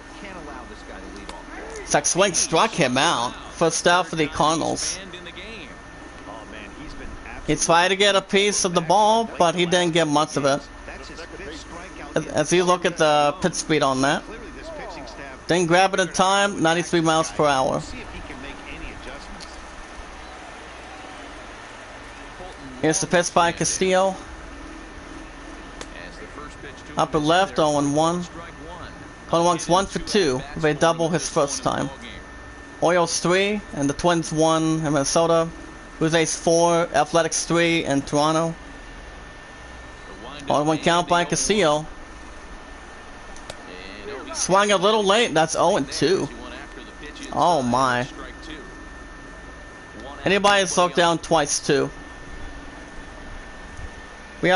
Zach Swing struck him out. First out for the Cardinals. He tried to get a piece of the ball, but he didn't get much of it. As you look at the pitch speed on that, didn't grab it in time, 93 miles per hour. Here's the pitch by Castillo. Upper left, 0-1. Cardinals 1 for 2. They double his first time. Orioles 3, and the Twins 1 in Minnesota. Blue Jays 4, Athletics 3 in Toronto. 1-1 count by Castillo. Swung a little late, that's 0-2. Oh my. Anybody struck down twice too. But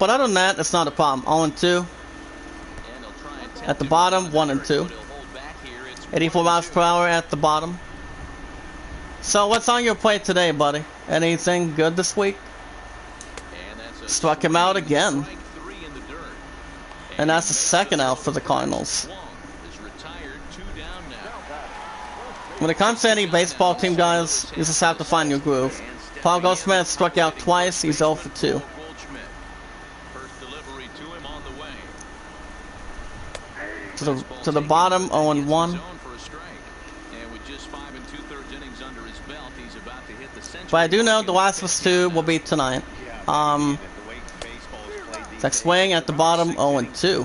other than that, it's not a problem. 0-2. At the bottom, 1-2. 84 miles per hour at the bottom. So what's on your plate today, buddy? Anything good this week? Struck him out again. And that's the second out for the Cardinals. When it comes to any baseball team, guys, you just have to find your groove. Paul Goldschmidt struck out twice, he's 0 for 2. To the bottom, 0-1. But I do know The Last of Us 2 will be tonight. Zach Swing at the bottom, 0-2.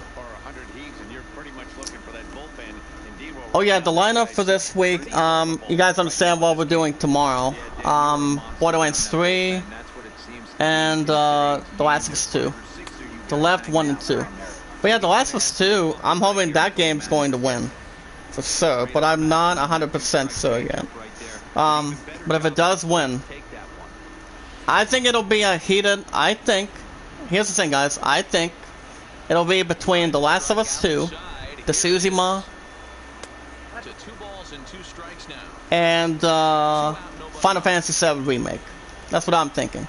Oh yeah, the lineup for this week, you guys understand what we're doing tomorrow. Borderlands 3 and The Last of Us 2. The left, 1 and 2. But yeah, The Last of Us 2, I'm hoping that game's going to win. For sure, but I'm not 100% sure yet. But if it does win, I think it'll be a heated, here's the thing guys, I think It'll be between The Last of Us 2, the Tsushima, To 2 balls and 2 strikes now. and Final Fantasy VII Remake. That's what I'm thinking.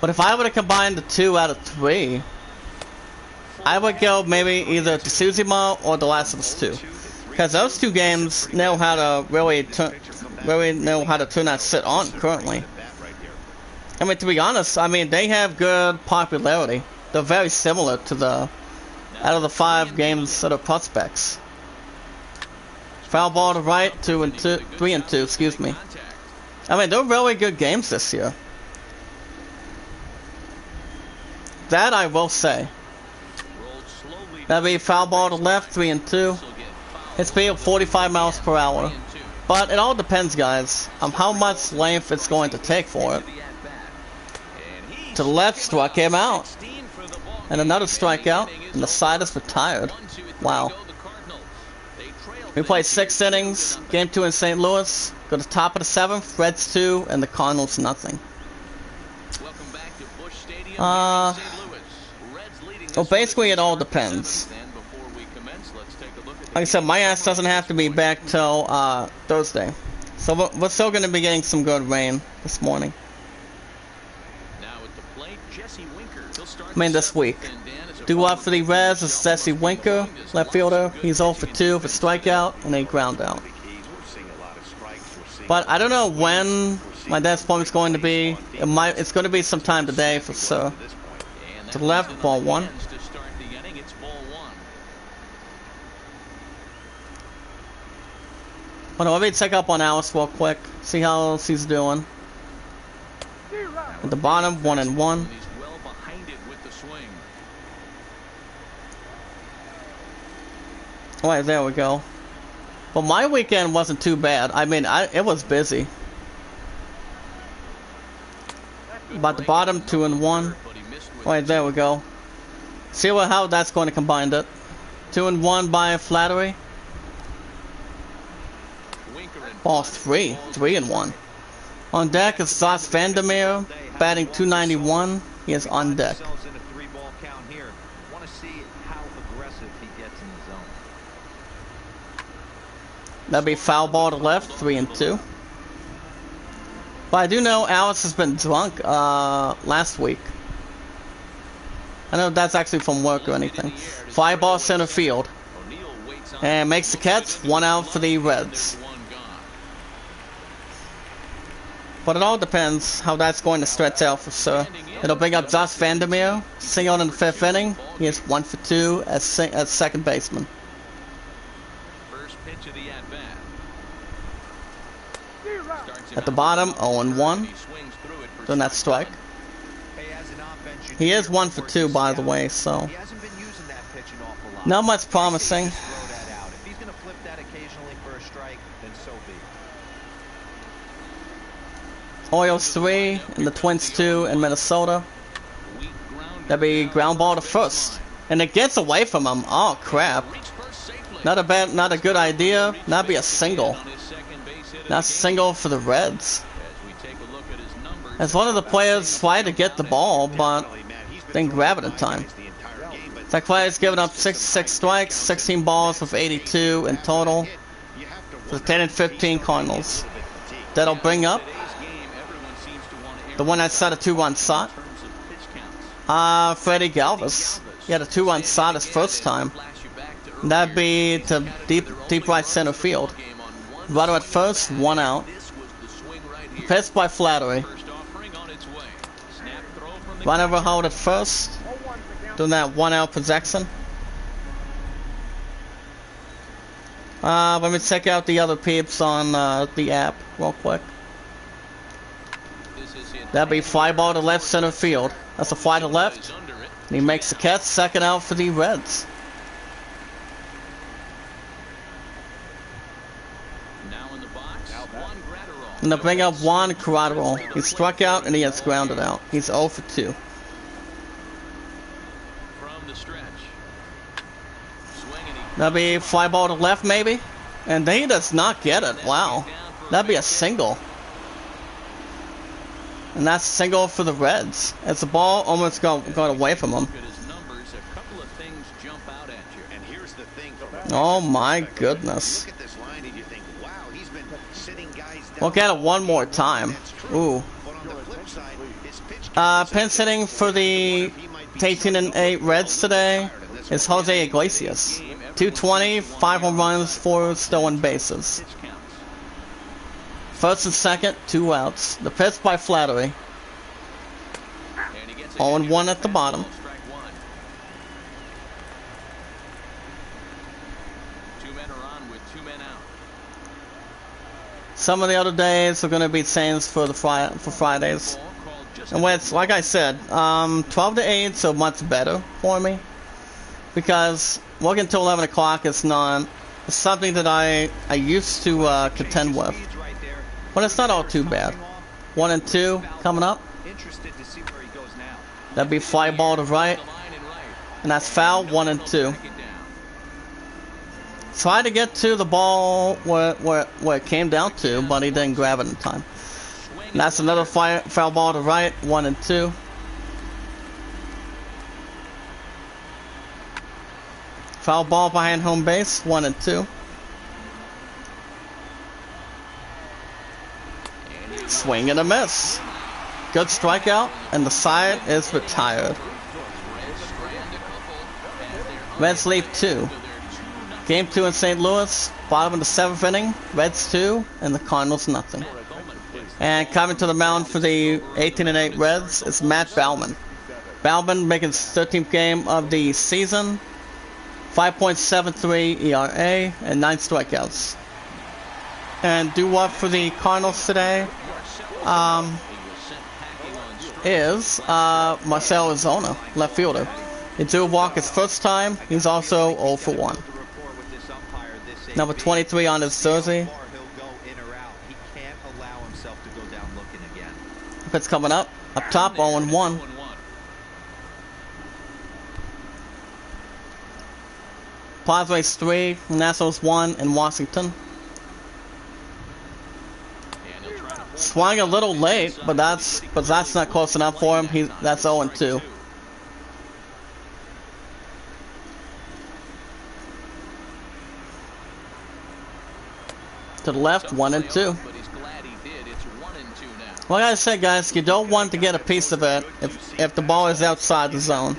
But if I were to combine the 2 out of 3, I would go maybe either to Tsushima or The Last of Us 2. Because those 2 games know how to really know how to turn that shit on currently. I mean, to be honest, I mean, they have good popularity. They're very similar to the, out of the 5 games that are prospects. Foul ball to right, 2 and 2, 3 and 2, excuse me. I mean, they're really good games this year. That I will say. That'd be foul ball to left, 3 and 2. It's speed of 45 miles per hour. But it all depends, guys, on how much length it's going to take for it. To the left, struck him out. And another strikeout, and the side is retired. Wow. We played 6 innings, game 2 in St. Louis. Go to the top of the 7th, Reds 2, and the Cardinals nothing. Well, basically it all depends. Like I said, my ass doesn't have to be back till Thursday. So we're still going to be getting some good rain this morning. I mean, this week. Due up for the Reds is Jesse Winker, left fielder. He's 0 for 2 for strikeout and a ground out. But I don't know when my dad's appointment's going to be. It's going to be sometime today for sure. To the left, ball 1. Well, let me check up on Alice real quick. See how else he's doing. At the bottom, 1 and 1. Alright, there we go. Well, my weekend wasn't too bad. I mean, it was busy. About the bottom, 2 and 1. Alright, there we go. See how that's going to combine it. 2 and 1 by Flattery. Ball 3. 3 and 1. On deck is Josh Vandermeer, batting 291. He is on deck. That'd be foul ball to left, 3 and 2. But I do know Alice has been drunk last week. I don't know if that's actually from work or anything. Fly ball center field. And makes the catch, 1 out for the Reds. But it all depends how that's going to stretch out for sure. It'll bring up Josh Vandermeer, single in the 5th inning. He is 1 for 2 as second baseman. At the bottom, 0 and 1. Doing that strike. He is 1 for 2, by the way, so not much promising. Orioles 3 and the Twins 2 in Minnesota. That'd be ground ball to first, and it gets away from him. Oh crap! Not a good idea. That'd be a single. That's a single for the Reds. As one of the players tried to get the ball, but didn't grab it in time. That player's given up 66 strikes, 16 balls with 82 in total for the 10 and 15 Cardinals. That'll bring up the one that set a 2-run shot. Freddie Galvis. He had a 2-run shot his first time. That'd be to deep right center field. Runner at first, 1 out. Pitched by Flattery. Runner hold at first. Doing that 1 out projection. Let me check out the other peeps on the app real quick. That'd be fly ball to left center field. That's a fly to left. And he makes the catch, 2nd out for the Reds. And they'll bring up Juan Corrado. He struck out and he has grounded out. He's 0 for 2. That'll be fly ball to left maybe. And he does not get it. Wow. That'd be a single. And that's a single for the Reds. As the ball almost got away from him. Oh my goodness. Look at this line and you think, wow, he's been sitting guys down. Look at it one more time. Ooh. But on the flip side, his pitch Pin sitting for the 18-8 Reds today is Jose Iglesias. 220, 5 home runs, 4 stolen bases. First and second, 2 outs. The pitch by Flattery. 0-1 at the bottom. Some of the other days are going to be Saints for Fridays. And when it's, like I said, 12 to 8 so much better for me. Because working until 11 o'clock is not something that I used to contend with. But it's not all too bad. 1 and 2 coming up. That'd be fly ball to right. And that's foul, 1 and 2. Tried to get to the ball where it came down to, but he didn't grab it in time. And that's another foul ball to right, 1 and 2. Foul ball behind home base, 1 and 2. Swing and a miss. Good strikeout, and the side is retired. Reds lead 2. Game 2 in St. Louis, bottom of the 7th inning. Reds 2, and the Cardinals nothing. And coming to the mound for the 18-8 Reds is Matt Baumann. Baumann making his 13th game of the season. 5.73 ERA and 9 strikeouts. And due up for the Cardinals today is Marcell Ozuna, left fielder. He drew a walk his first time. He's also 0 for 1. Number 23 on his jersey. If it's coming up top, 0-1. Padres 3, Nationals 1 in Washington. Swung a little late, but that's not close enough for him. That's 0-2. To the left, 1 and 2. Like I said, guys, you don't want to get a piece of it if the ball is outside the zone.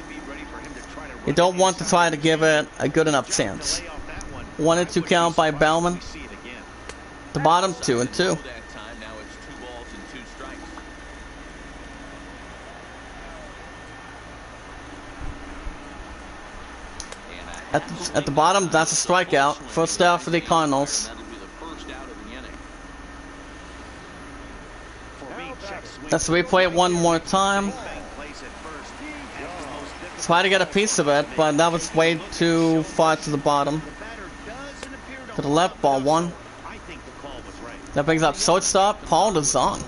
You don't want to try to give it a good enough chance. 1 and 2 count by Baumann. The bottom, 2 and 2. At the bottom, that's a strikeout. First out for the Cardinals. Let's replay it one more time. Try to get a piece of it, but that was way too far to the bottom. To the left, ball 1. That brings up shortstop, Paul DeZon.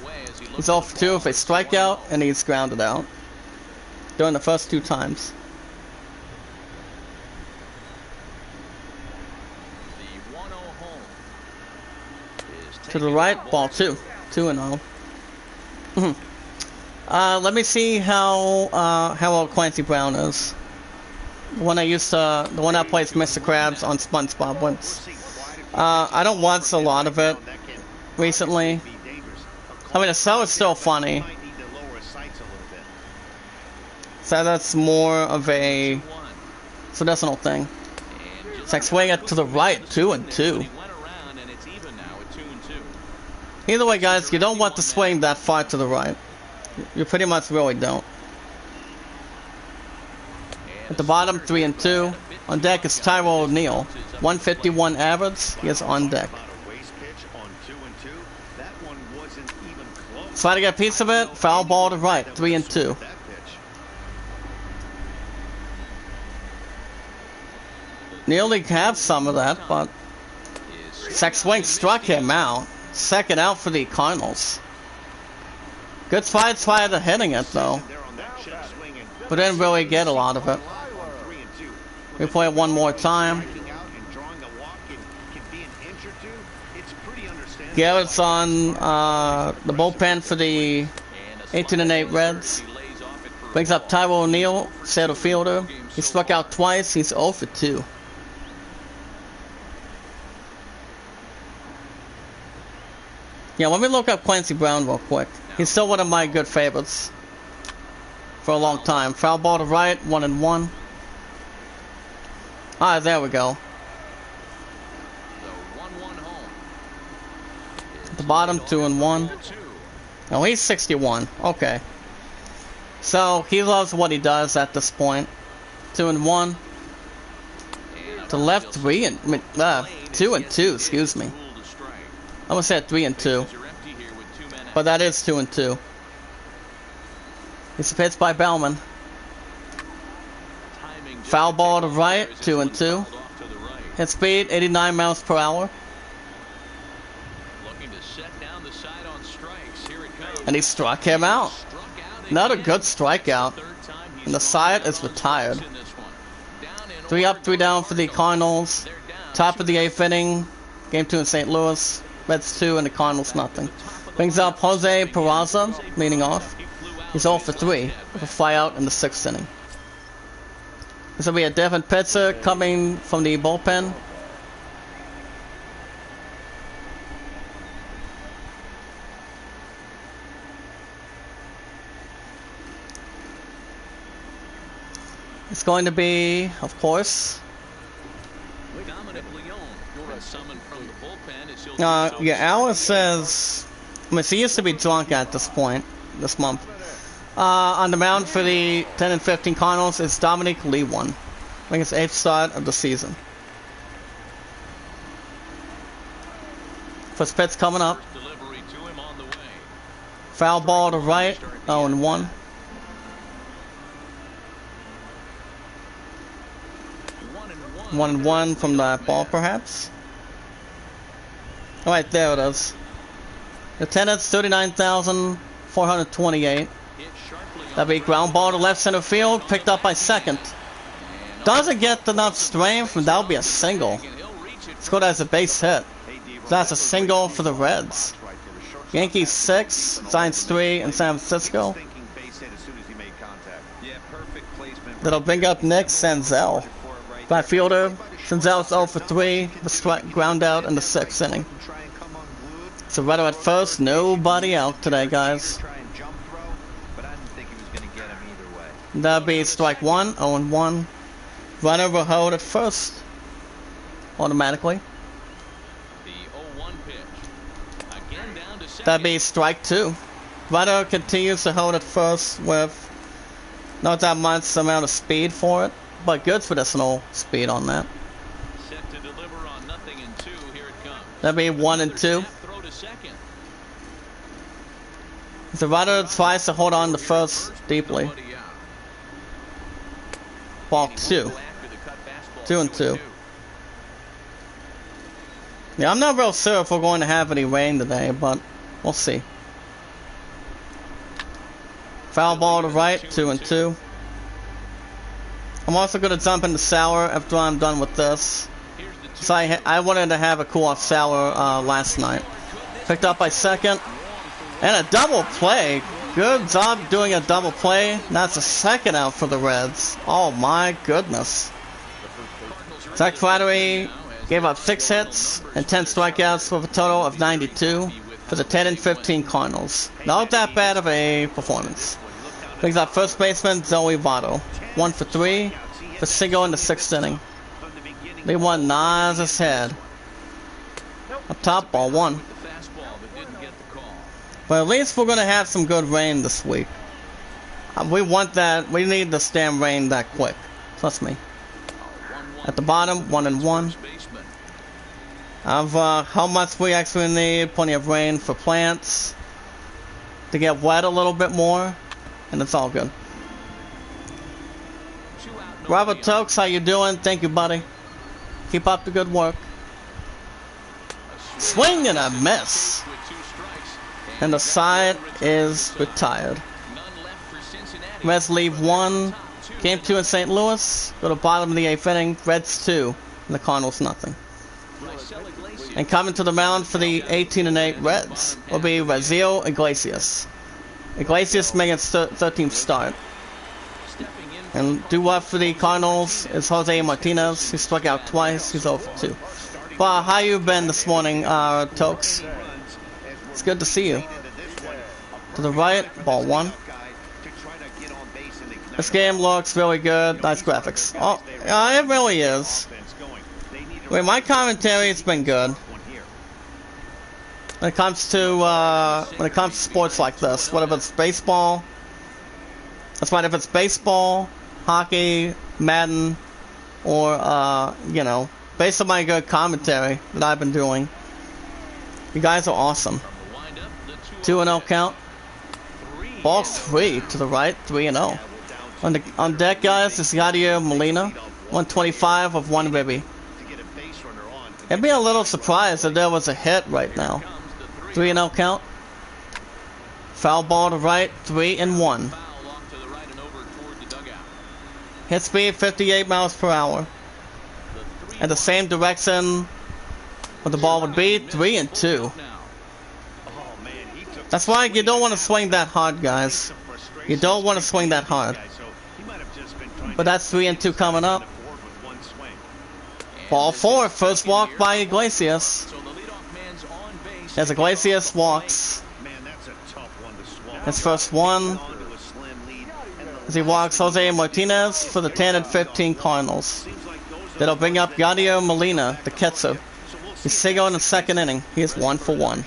He's 0 for 2 with a strikeout, and he's grounded out during the first 2 times. To the right, ball 2. 2-0. Let me see how old Clancy Brown is. The one that plays Mr. Krabs on SpongeBob once. I don't watch a lot of it recently. I mean, the show is still funny. So that's more of a traditional thing. It's like swing it to the right, 2 and 2. Either way, guys, you don't want to swing that far to the right. You pretty much really don't. At the bottom, 3 and 2. On deck is Tyrell O'Neill. 151 average. He is on deck. Try to get a piece of it. Foul ball to right. 3 and 2. Nearly have some of that, but Sex Swing struck him out. Second out for the Cardinals. Good fight, try to hitting it though, but didn't really get a lot of it. We play it one more time. Garrett's on the bullpen for the 18-8 Reds. Brings up Tyrell O'Neill, center fielder. He struck out twice. He's 0 for 2. Yeah, let me look up Clancy Brown real quick. He's still one of my good favorites for a long time. Foul ball to right, 1-1. Ah, there we go. At the bottom, 2-1. Oh, he's 61. Okay. So he loves what he does at this point. 2-1. To left, 2-2. Excuse me. I almost said 3-2, but that is 2-2. It's a pitch by Bellman. Foul ball to right, 2-2. Hit speed, 89 miles per hour. And he struck him out. Not a good strikeout. And the side is retired. 3 up, 3 down for the Cardinals. Top of the 8th inning. Game 2 in St. Louis. Reds 2 and the Cardinals nothing. Brings up Jose Peraza, leading off. He's 0 for 3 with a flyout in the 6th inning. This will be a different pitcher coming from the bullpen. It's going to be, of course, yeah, Alice says, I mean, she used to be drunk at this point, this month. On the mound for the 10 and 15 Cardinals is Dominic Lewan. I think it's 8th start of the season. First pitch coming up. Foul ball to right, 0-1. 1-1 from that ball, perhaps. Alright, there it is. Attendance 39,428. That'll be ground ball to left center field, picked up by second. Doesn't get enough strength, and that'll be a single. Scored as a base hit. That's a single for the Reds. Yankees 6, Giants 3 in San Francisco. That'll bring up Nick Senzel. Right fielder, Senzel's 0 for 3, the ground out in the 6th inning. So runner at first, nobody out today, guys. That'll be strike 1, 0-1. Runner will hold at first, automatically. That'll be strike 2. Runner continues to hold at first with not that much amount of speed for it. But good for medicinal speed on that. That'd be 1-2. The runner tries to hold on to first deeply. Ball 2. 2-2. Yeah, I'm not real sure if we're going to have any rain today, but we'll see. Foul ball to right, 2-2. I'm also going to jump in the shower after I'm done with this. So I wanted to have a cool-off shower last night. Picked up by second. And a double play. Good job doing a double play. That's a second out for the Reds. Oh my goodness. Zach Flattery gave up 6 hits and 10 strikeouts with a total of 92 for the 10 and 15 Cardinals. Not that bad of a performance. Brings up first baseman Zoe Votto. 1 for 3 for single in the 6th inning. They won Nas's head. Up top, ball 1. But at least we're going to have some good rain this week. We want that. We need the damn rain that quick. Trust me. At the bottom, 1-1. Of how much we actually need. Plenty of rain for plants. To get wet a little bit more. And it's all good. Robert Tokes, how you doing? Thank you, buddy. Keep up the good work. Swing and a miss. And the side is retired. Reds leave 1. Game 2 in St. Louis. Go to bottom of the 8th inning. Reds 2. And the Cardinals nothing. And coming to the mound for the 18 and 8 Reds will be Raziel Iglesias. Iglesias making its 13th start. And due up for the Cardinals is Jose Martinez. He struck out twice. He's 0 for 2. Well, how you been this morning, Tokes? It's good to see you. To the right, ball 1. This game looks really good. Nice graphics. Oh, yeah, it really is. Wait, my commentary's been good. When it comes to sports like this, whether it's baseball, that's right, if it's baseball, hockey, Madden, or you know, based on my good commentary that I've been doing, you guys are awesome. 2-0 count. Ball 3 to the right, 3-0. On deck, guys, is Yadier Molina, 125 of 1 ribby. I'd be a little surprised if there was a hit right now. 3-0 count. Foul ball to right, 3-1. Hit speed 58 miles per hour. And the same direction where the ball would be, 3-2. That's why you don't want to swing that hard, guys. You don't want to swing that hard. But that's 3-2 coming up. Ball 4, first walk by Iglesias. As Iglesias walks. His first one. As he walks Jose Martinez for the 10-15 Cardinals. That'll bring up Yadier Molina, the catcher. He's single in the second inning. He is 1 for 1.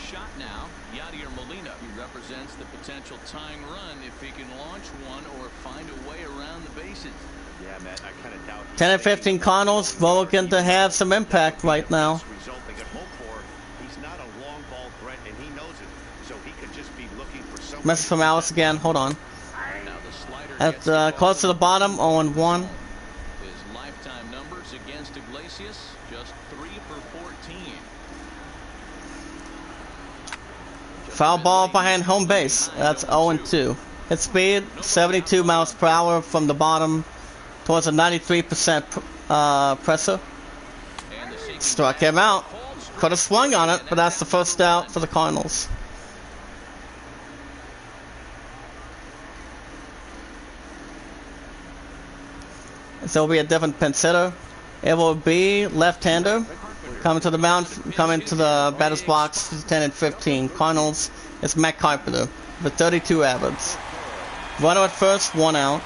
10-15 Cardinals looking to have some impact right now. Message from Alice again. Hold on. At close to the bottom, 0-1. His lifetime numbers against Iglesias, just 3 for 14. Foul ball behind home base. That's 0-2. Hit speed 72 miles per hour from the bottom towards a 93% presser. Struck him out. Could have swung on it, but that's the first out for the Cardinals. So it'll be a different pinch hitter. It will be left-hander coming to the mound, coming to the batter's box for the 10-15 Cardinals. It's Matt Carpenter with 32 average. Runner at first, 1 out.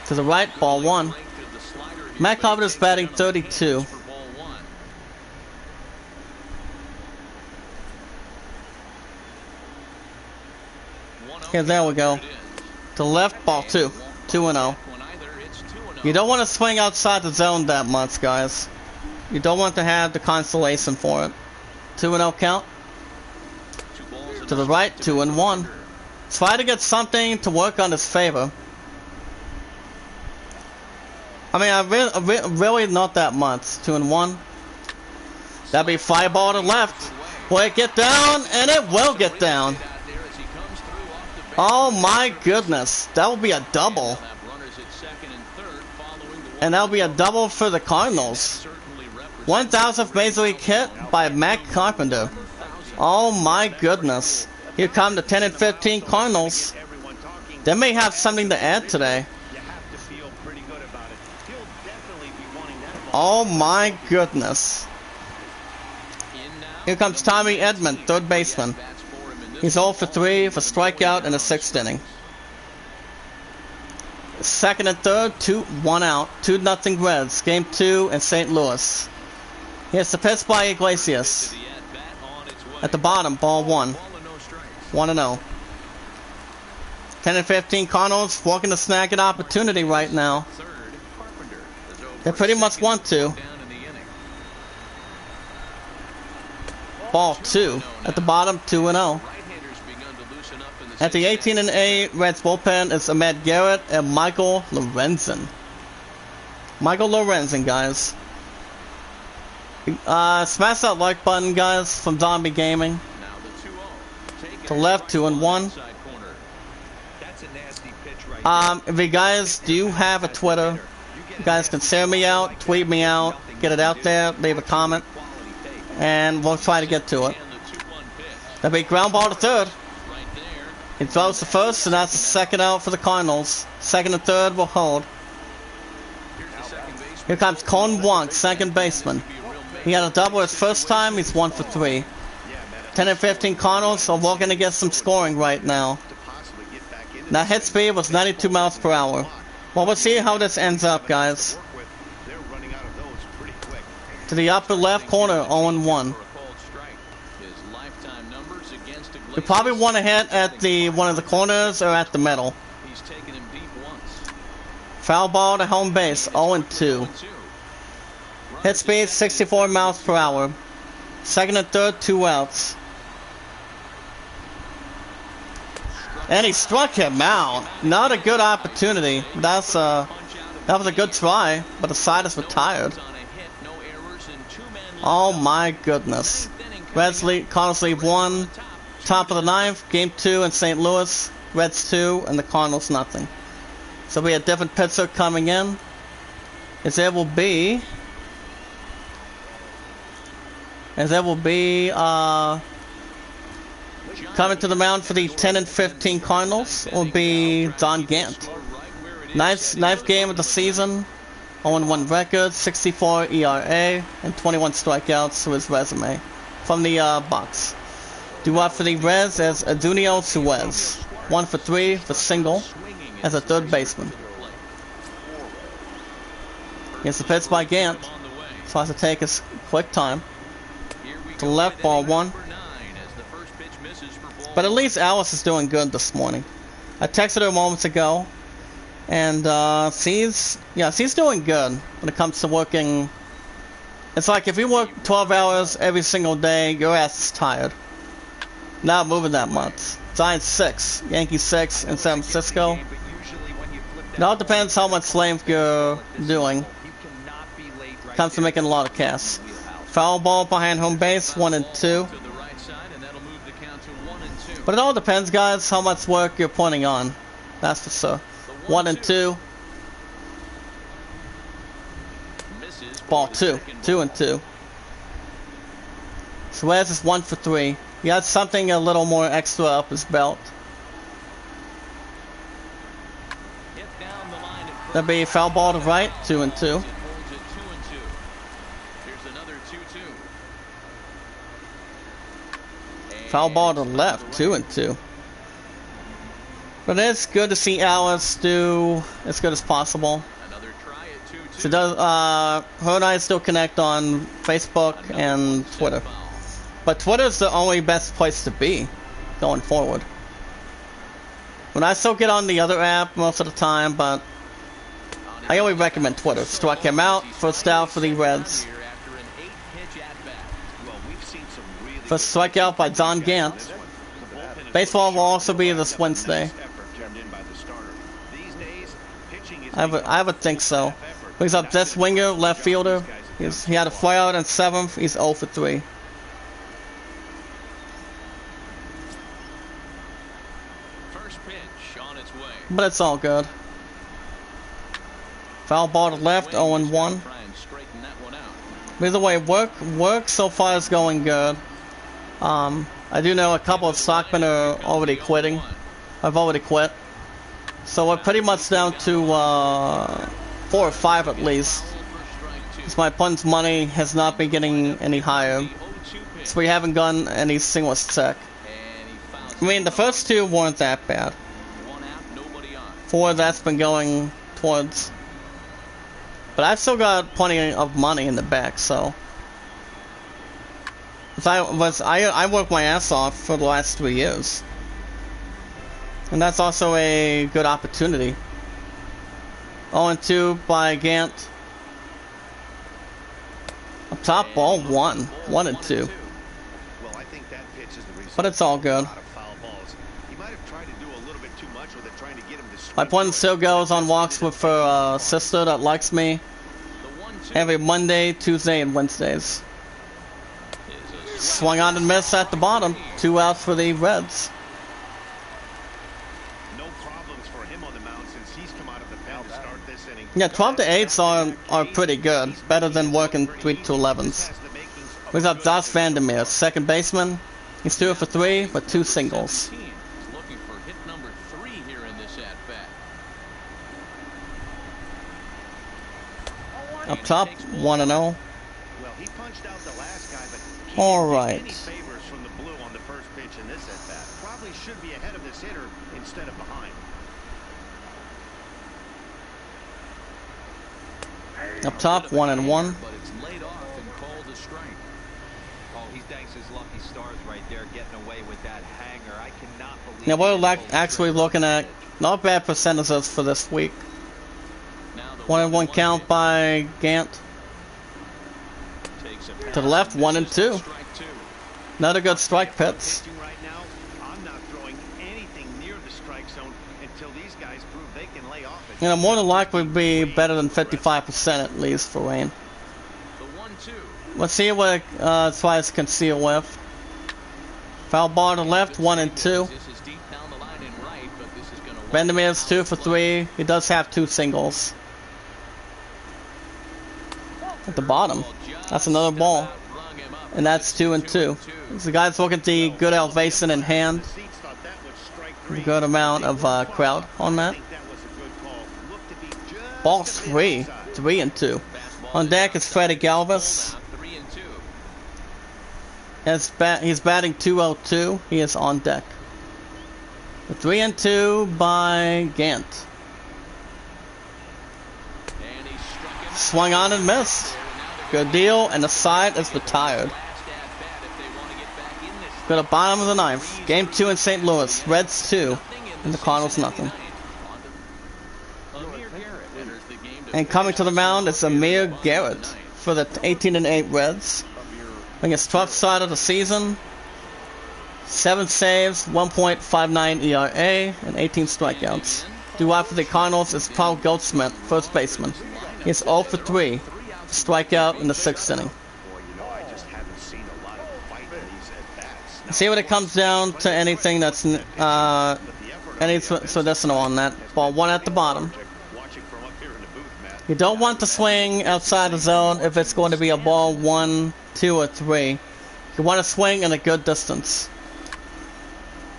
To the right, ball 1. Matt Carpenter's batting 32. Okay, there we go. To the left, ball 2. 2-0. You don't want to swing outside the zone that much, guys. You don't want to have the consolation for it. 2-0 count. To the right, 2-1. Try to get something to work on his favor. I mean, really not that much. 2-1. That'd be fly ball to left. Will it get down? And it will get down. Oh my goodness. That will be a double. And that'll be a double for the Cardinals. 1,000th Major League hit by Matt Carpenter. Oh my goodness. Here come the 10-15 Cardinals. They may have something to add today. Oh my goodness. Here comes Tommy Edman, third baseman. He's 0 for 3 for strikeout in the 6th inning. Second and third, 1 out. 2-0 Reds. Game 2 in St. Louis. Here's the pitch by Iglesias. At the bottom, ball 1. 1-0. 10-15 Cardinals walking to snag an opportunity right now. They pretty much want to. Ball 2. At the bottom, 2-0. At the 18-8 Reds bullpen is Ahmed Garrett and Michael Lorenzen. Michael Lorenzen, guys. Smash that like button, guys, from Zombie Gaming. To left, 2-1. If you guys do have a Twitter, you guys can send me out, tweet me out, get it out there, leave a comment, and we'll try to get to it. That'll be ground ball to third. He throws the first, and that's the second out for the Cardinals. Second and third will hold. Here comes Colin Wong, second baseman. He had a double his first time. He's 1 for 3. 10 and 15 Cardinals, so we're gonna get some scoring right now. Now hit speed was 92 miles per hour. Well, we'll see how this ends up, guys. To the upper left corner, 0-1. We probably want to hit at the one of the corners or at the middle. Foul ball to home base, 0-2. Hit speed 64 miles per hour. Second and third, 2 outs. And he struck him out. Not a good opportunity. That was a good try, but the side is retired. Oh my goodness. Reds lead, Cardinals lead 1. Top of the 9th, game 2 in St. Louis. Reds 2 and the Cardinals nothing. So we have different pitcher coming in. As there will be coming to the mound for the 10 and 15 Cardinals will be Don Gant. Ninth game of the season, 0-1 record, 64 ERA, and 21 strikeouts to his resume from the box. Due up for the Reds as Adunio Suez, 1 for 3 for single as a third baseman. Here's the pitch by Gant. So has to take his quick time. To left, ball 1. But at least Alice is doing good this morning. I texted her moments ago, and she's doing good when it comes to working. It's like if you work 12 hours every single day, your ass is tired. Not moving that much. Giants 6, Yankees 6 in San Francisco. It all depends how much slave you're doing. Comes to making a lot of cash. Foul ball behind home base, 1-2. But it all depends, guys, how much work you're putting on. That's for sure. 1-2. Ball 2. 2-2. Suez is 1 for 3. He has something a little more extra up his belt. That'd be foul ball to right, 2-2. Foul ball to left, 2-2. But it's good to see Alice do as good as possible. She does. Her and I still connect on Facebook and Twitter. But Twitter's the only best place to be going forward. When I still get on the other app most of the time, but I only recommend Twitter. Struck him out, first out for the Reds. First strikeout by Don Gant. Baseball will also be this Wednesday. I would think so. Brings up this winger, left fielder. He had a flyout in 7th. He's 0 for 3. But it's all good. Foul ball to left, 0-1. Either way, work so far is going good. I do know a couple of stockmen are already quitting. I've already quit. So we're pretty much down to 4 or 5 at least. Because my pun's money has not been getting any higher. So we haven't gotten any singles check. I mean, the first 2 weren't that bad. 4 that's been going towards. But I've still got plenty of money in the back, so. I worked my ass off for the last 3 years. And that's also a good opportunity. 0-2 by Gant. Up top, ball 1. 1-2. But it's all good. My point still goes on walks with her sister that likes me. Every Monday, Tuesday, and Wednesdays. Swung on and missed at the bottom. 2 outs for the Reds. Yeah, 12 to 8s are pretty good. Better than working 3 to 11s. We've got Das Vandermeer, second baseman. He's 2 for 3 with 2 singles. Up top, 1-0. Well, he punched out the last guy, but he All didn't take right. any favors from the blue on the first pitch in this at bat. Probably should be ahead of this hitter instead of behind. Up top, 1-1. But it's laid off and called a strike. Oh, he thanks his lucky stars right there, getting away with that hanger. I cannot believe. Now we're he actually looking at not bad percentages for this week. Now the 1-1 count by Gant. takes a To the left, 1-2. strike two. Another good strike pitch. Pitching right now, I'm not throwing anything near the strike zone until these guys prove they can lay off it. You know, more than likely be better than 55% at least for Rain. The 1-2. Let's see what it tries to conceal with. Foul ball to left, 1-2. This is deep down the line and right, but this is going to Bendemir's 2 for 3. He does have 2 singles. At the bottom, that's another ball. And that's 2-2. So the guy's looking at the good elevation in hand. The seats thought that was strike A three. good amount of crowd on I that. think that was a good call. Looked to be just Ball a bit 3, outside. 3-2. On deck is Freddie Galvis. 3-2. He's batting 202. He is on deck. The 3-2 by Gant. And he struck him. Swung on and missed. Good deal, and the side is retired. Last at bat if they want to get back in this. Go to bottom of the ninth. Game 2 in St. Louis. Reds 2, and the Cardinals nothing. Amir Garrett enters the game to And coming to the mound is Amir Garrett for the 18-8 Reds. I think it's 12th start of the season. 7 saves, 1.59 ERA, and 18 strikeouts. Due out for the Cardinals is Paul Goldschmidt, first baseman. He is 0 for 3. Strikeout in the 6th inning. Boy, you know, I just haven't seen a lot of fight in these at-bats. See when it comes down to anything that's any medicinal on that. Ball 1 at the bottom. Watching from up here in the booth, Matt. You don't want to swing outside the zone if it's going to be a ball 1, 2, or 3. You want to swing in a good distance.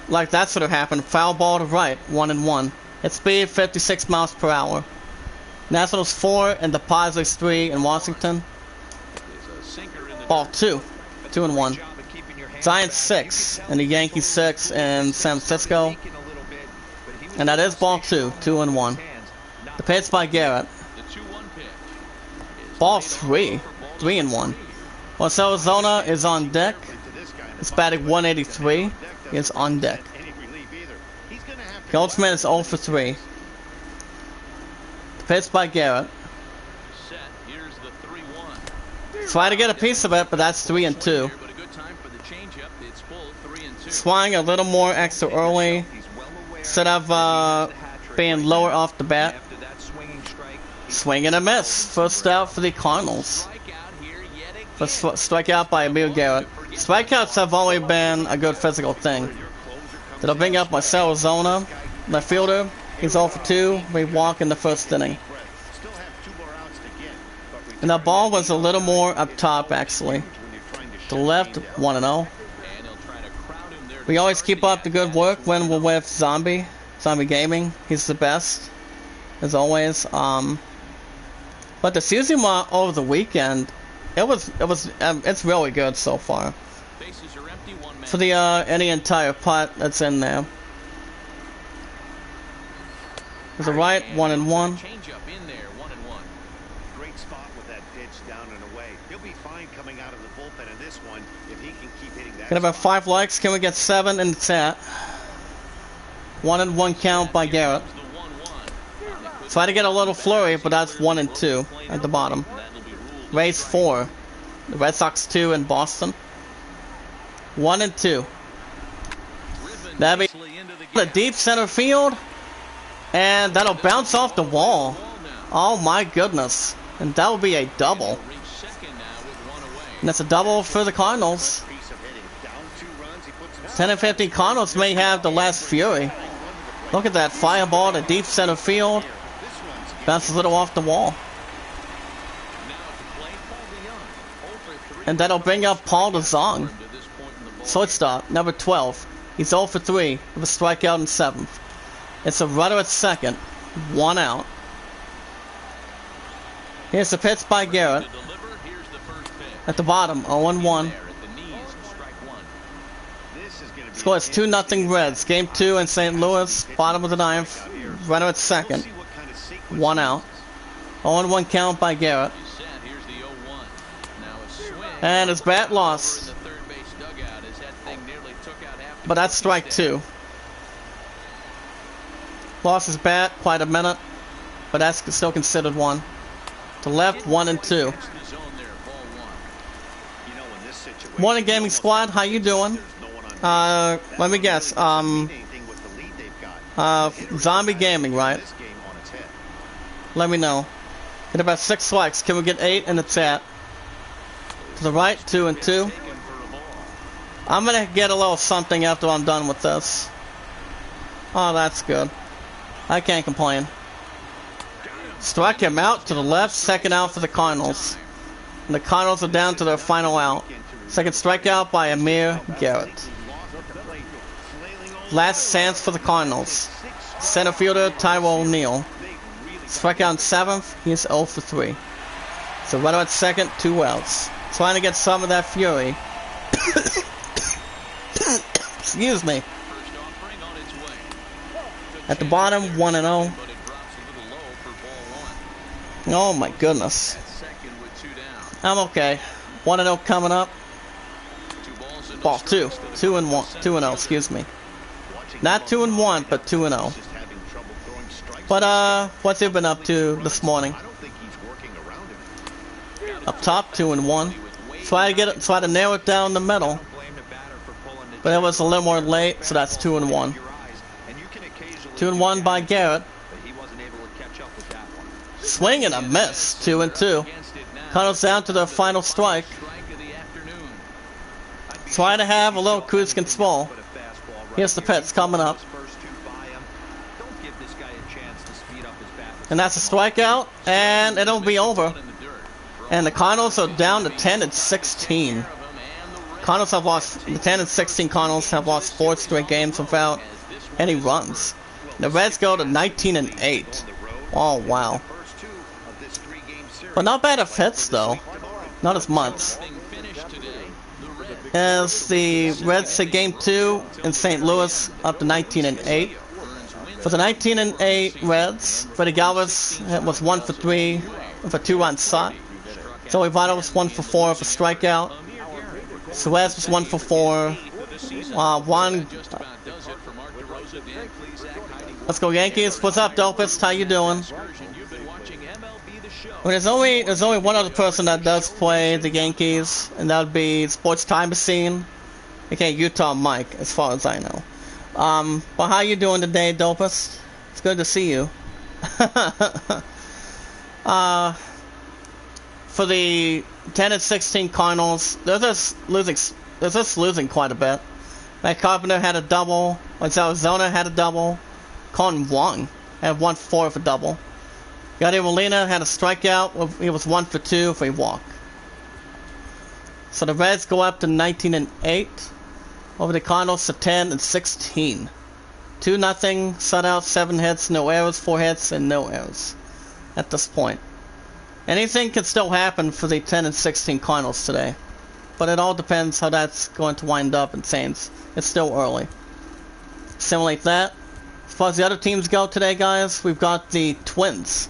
Like that sort of happened. Foul ball to right, 1-1. Its speed 56 miles per hour. Nationals 4 and the Padres 3 in Washington. Ball 2, 2-1. Giants 6 and the Yankees 6 in San Francisco. And that is ball 2, 2-1. The pitch by Garrett. Ball 3, 3-1. Once Arizona is on deck, it's batting 183. He is on deck. Goldschmidt is 0 for 3. The pitch by Garrett. Try to get a piece of it, but that's 3-2. Swung a little more extra early. Instead of being lower off the bat. Swing and a miss. First out for the Cardinals. First strikeout by Amir Garrett. Strikeouts have always been a good physical thing. That'll bring up Marcell Ozuna, left fielder. He's 0 for 2. We walk in the first inning. And the ball was a little more up top, actually. To the left, 1-0. We always keep up the good work when we're with Zombie Gaming. He's the best, as always. But the season over the weekend, it's really good so far. For the any entire putt that's in there. There's a right, 1-1. Great spot with that pitch down and away. He'll be fine coming out of the bullpen in this one if he can keep hitting that. Got about 5 likes. Can we get 7 in the chat? 1-1 count by Garrett. Try to get a little flurry, but that's 1-2 at the bottom. Rays 4. The Red Sox 2 in Boston. 1-2. That'll be the deep center field. And that'll bounce off the wall. Oh my goodness. And that will be a double. And that's a double for the Cardinals. 10 and 15 Cardinals may have the last fury. Look at that fireball to deep center field. Bounces a little off the wall. And that'll bring up Paul DeZong. Shortstop, number 12. He's 0 for 3 with a strikeout in 7th. It's a runner at second. 1 out. Here's the pitch by Garrett. At the bottom, 0-1. There at the knees, strike one. This is going to be Score is 2-0 Reds. Game 2 in St. Louis. Bottom of the ninth. Runner at second. One out. 0-1 count by Garrett. He's set. Here's the 0-1. Now a swing. And his bat In lost. the third base dugout as that thing nearly took out half the But that's strike pitching 2. Lost his bat quite a minute. But that's still considered one. To left, 1 and 2. staff. The zone there, ball one. You know, in this situation, Morning Gaming Squad, how you doing? there's no one on Let me guess. anything with the lead they've got. Zombie Gaming, right? This game on its head. Let me know. Get about 6 strikes. Can we get 8 in the chat? To the right, 2 and 2. Taken for a ball. I'm gonna get a little something after I'm done with this. Oh, that's good. I can't complain. Struck him out to the left, second out for the Cardinals. And the Cardinals are down to their final out. Second strikeout by Amir Garrett. Last chance for the Cardinals. Center fielder Tyrell O'Neill. Strikeout in 7th, he is 0 for 3. So runner at second, 2 outs. Trying to get some of that fury. Excuse me. First offering on its way. At the bottom, 1-0. But it drops a little low for ball one. Oh my goodness. At second with 2 down. I'm okay. 1-0 coming up. 2 balls and no Ball 2. strikes. 2-1. 2-0, excuse me. Not 2-1, but 2-0. Just having trouble throwing strikes. But what's he been up to this morning? I don't think he's working around him. Up top, 2-1. Try to narrow it down the middle. Blame the batter for pulling the But it was a little more late, so that's 2-1. your eyes, and you can occasionally 2-1 by Garrett. but he wasn't able to catch up with that one. Swing and a miss. 2-2. Against it now. Cardinals down to their final strike. Strike of the afternoon. Trying to have a little cruise control. But a fastball right Here's the here. pitch coming up. Those first 2 by him. Don't give this guy a chance to speed up his bat. And that's a strikeout, and it'll be over. In the dirt. And the Cardinals are down to 10 and 16. Cardinals have lost, the 10 and 16 Cardinals have lost 4 straight games without any runs. The Reds go to 19 and 8. Oh wow. First 2 of this 3-game series. But not bad at hits though. Not as much. Thing finished today. The Reds As the Reds hit game 2 in St. Louis up to 19 and 8. For the 19 and 8 Reds, Freddie Galvis was 1 for 3 with a 2-run shot. Joey Votto was 1 for 4 with a strikeout. Suez was 1 for 4. One. just about does it for Mark DeRosa, Dan Plesac, hiding Let's go Yankees. What's up, Dopest? How you doing? excursion. You've been watching MLB The Show. Well, there's only one other person that does play the Yankees, and that would be Sports Time Machine, aka Utah Mike, as far as I know. But how you doing today, Dopest? It's good to see you. For the 10 and 16 Cardinals, they're just losing quite a bit. Matt Carpenter had a double. Arizona had a double. Colin Wong had 1 for 4 for a double. Yadier Molina had a strikeout. He was 1 for 2 for a walk. So the Reds go up to 19 and 8 over the Cardinals to 10 and 16. 2-0 shutout, 7 hits, no errors, 4 hits, and no errors at this point. Anything can still happen for the 10 and 16 Cardinals today, but it all depends how that's going to wind up in Saints. It's still early. Simulate that. As far as the other teams go today, guys, we've got the Twins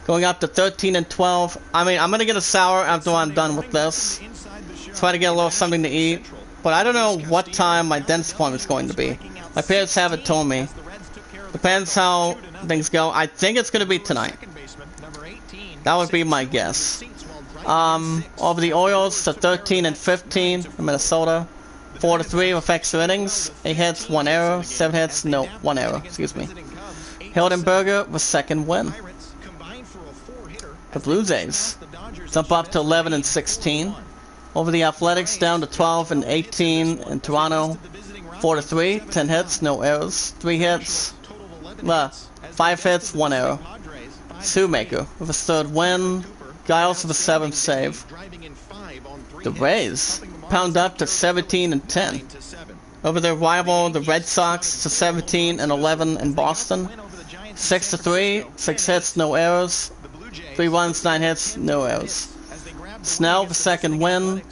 going up to 13 and 12. I mean, I'm gonna get a sour after I'm done with this. Try to get a little something to eat, but I don't know what time my dentist appointment is going to be. My parents haven't told me. Depends how things go. I think it's gonna be tonight. That would be my guess. Over the Orioles to 13 and 15 in Minnesota. 4-3 with extra innings. 8 hits, 1 error. 7 hits, no, 1 error. Excuse me. Hildenberger with second win. The Blue Jays jump up to 11 and 16. Over the Athletics down to 12 and 18 in Toronto. 4-3, 10 hits, no errors. 3 hits, 5 hits, 1 error. Shoemaker with a 3rd win. Giles with a 7th save. The Rays pound up to 17 and 10 over their rival, the Red Sox, to 17 and 11 in Boston. 6-3, 6 hits, no errors. 3 runs, 9 hits, no errors. Snell with second win.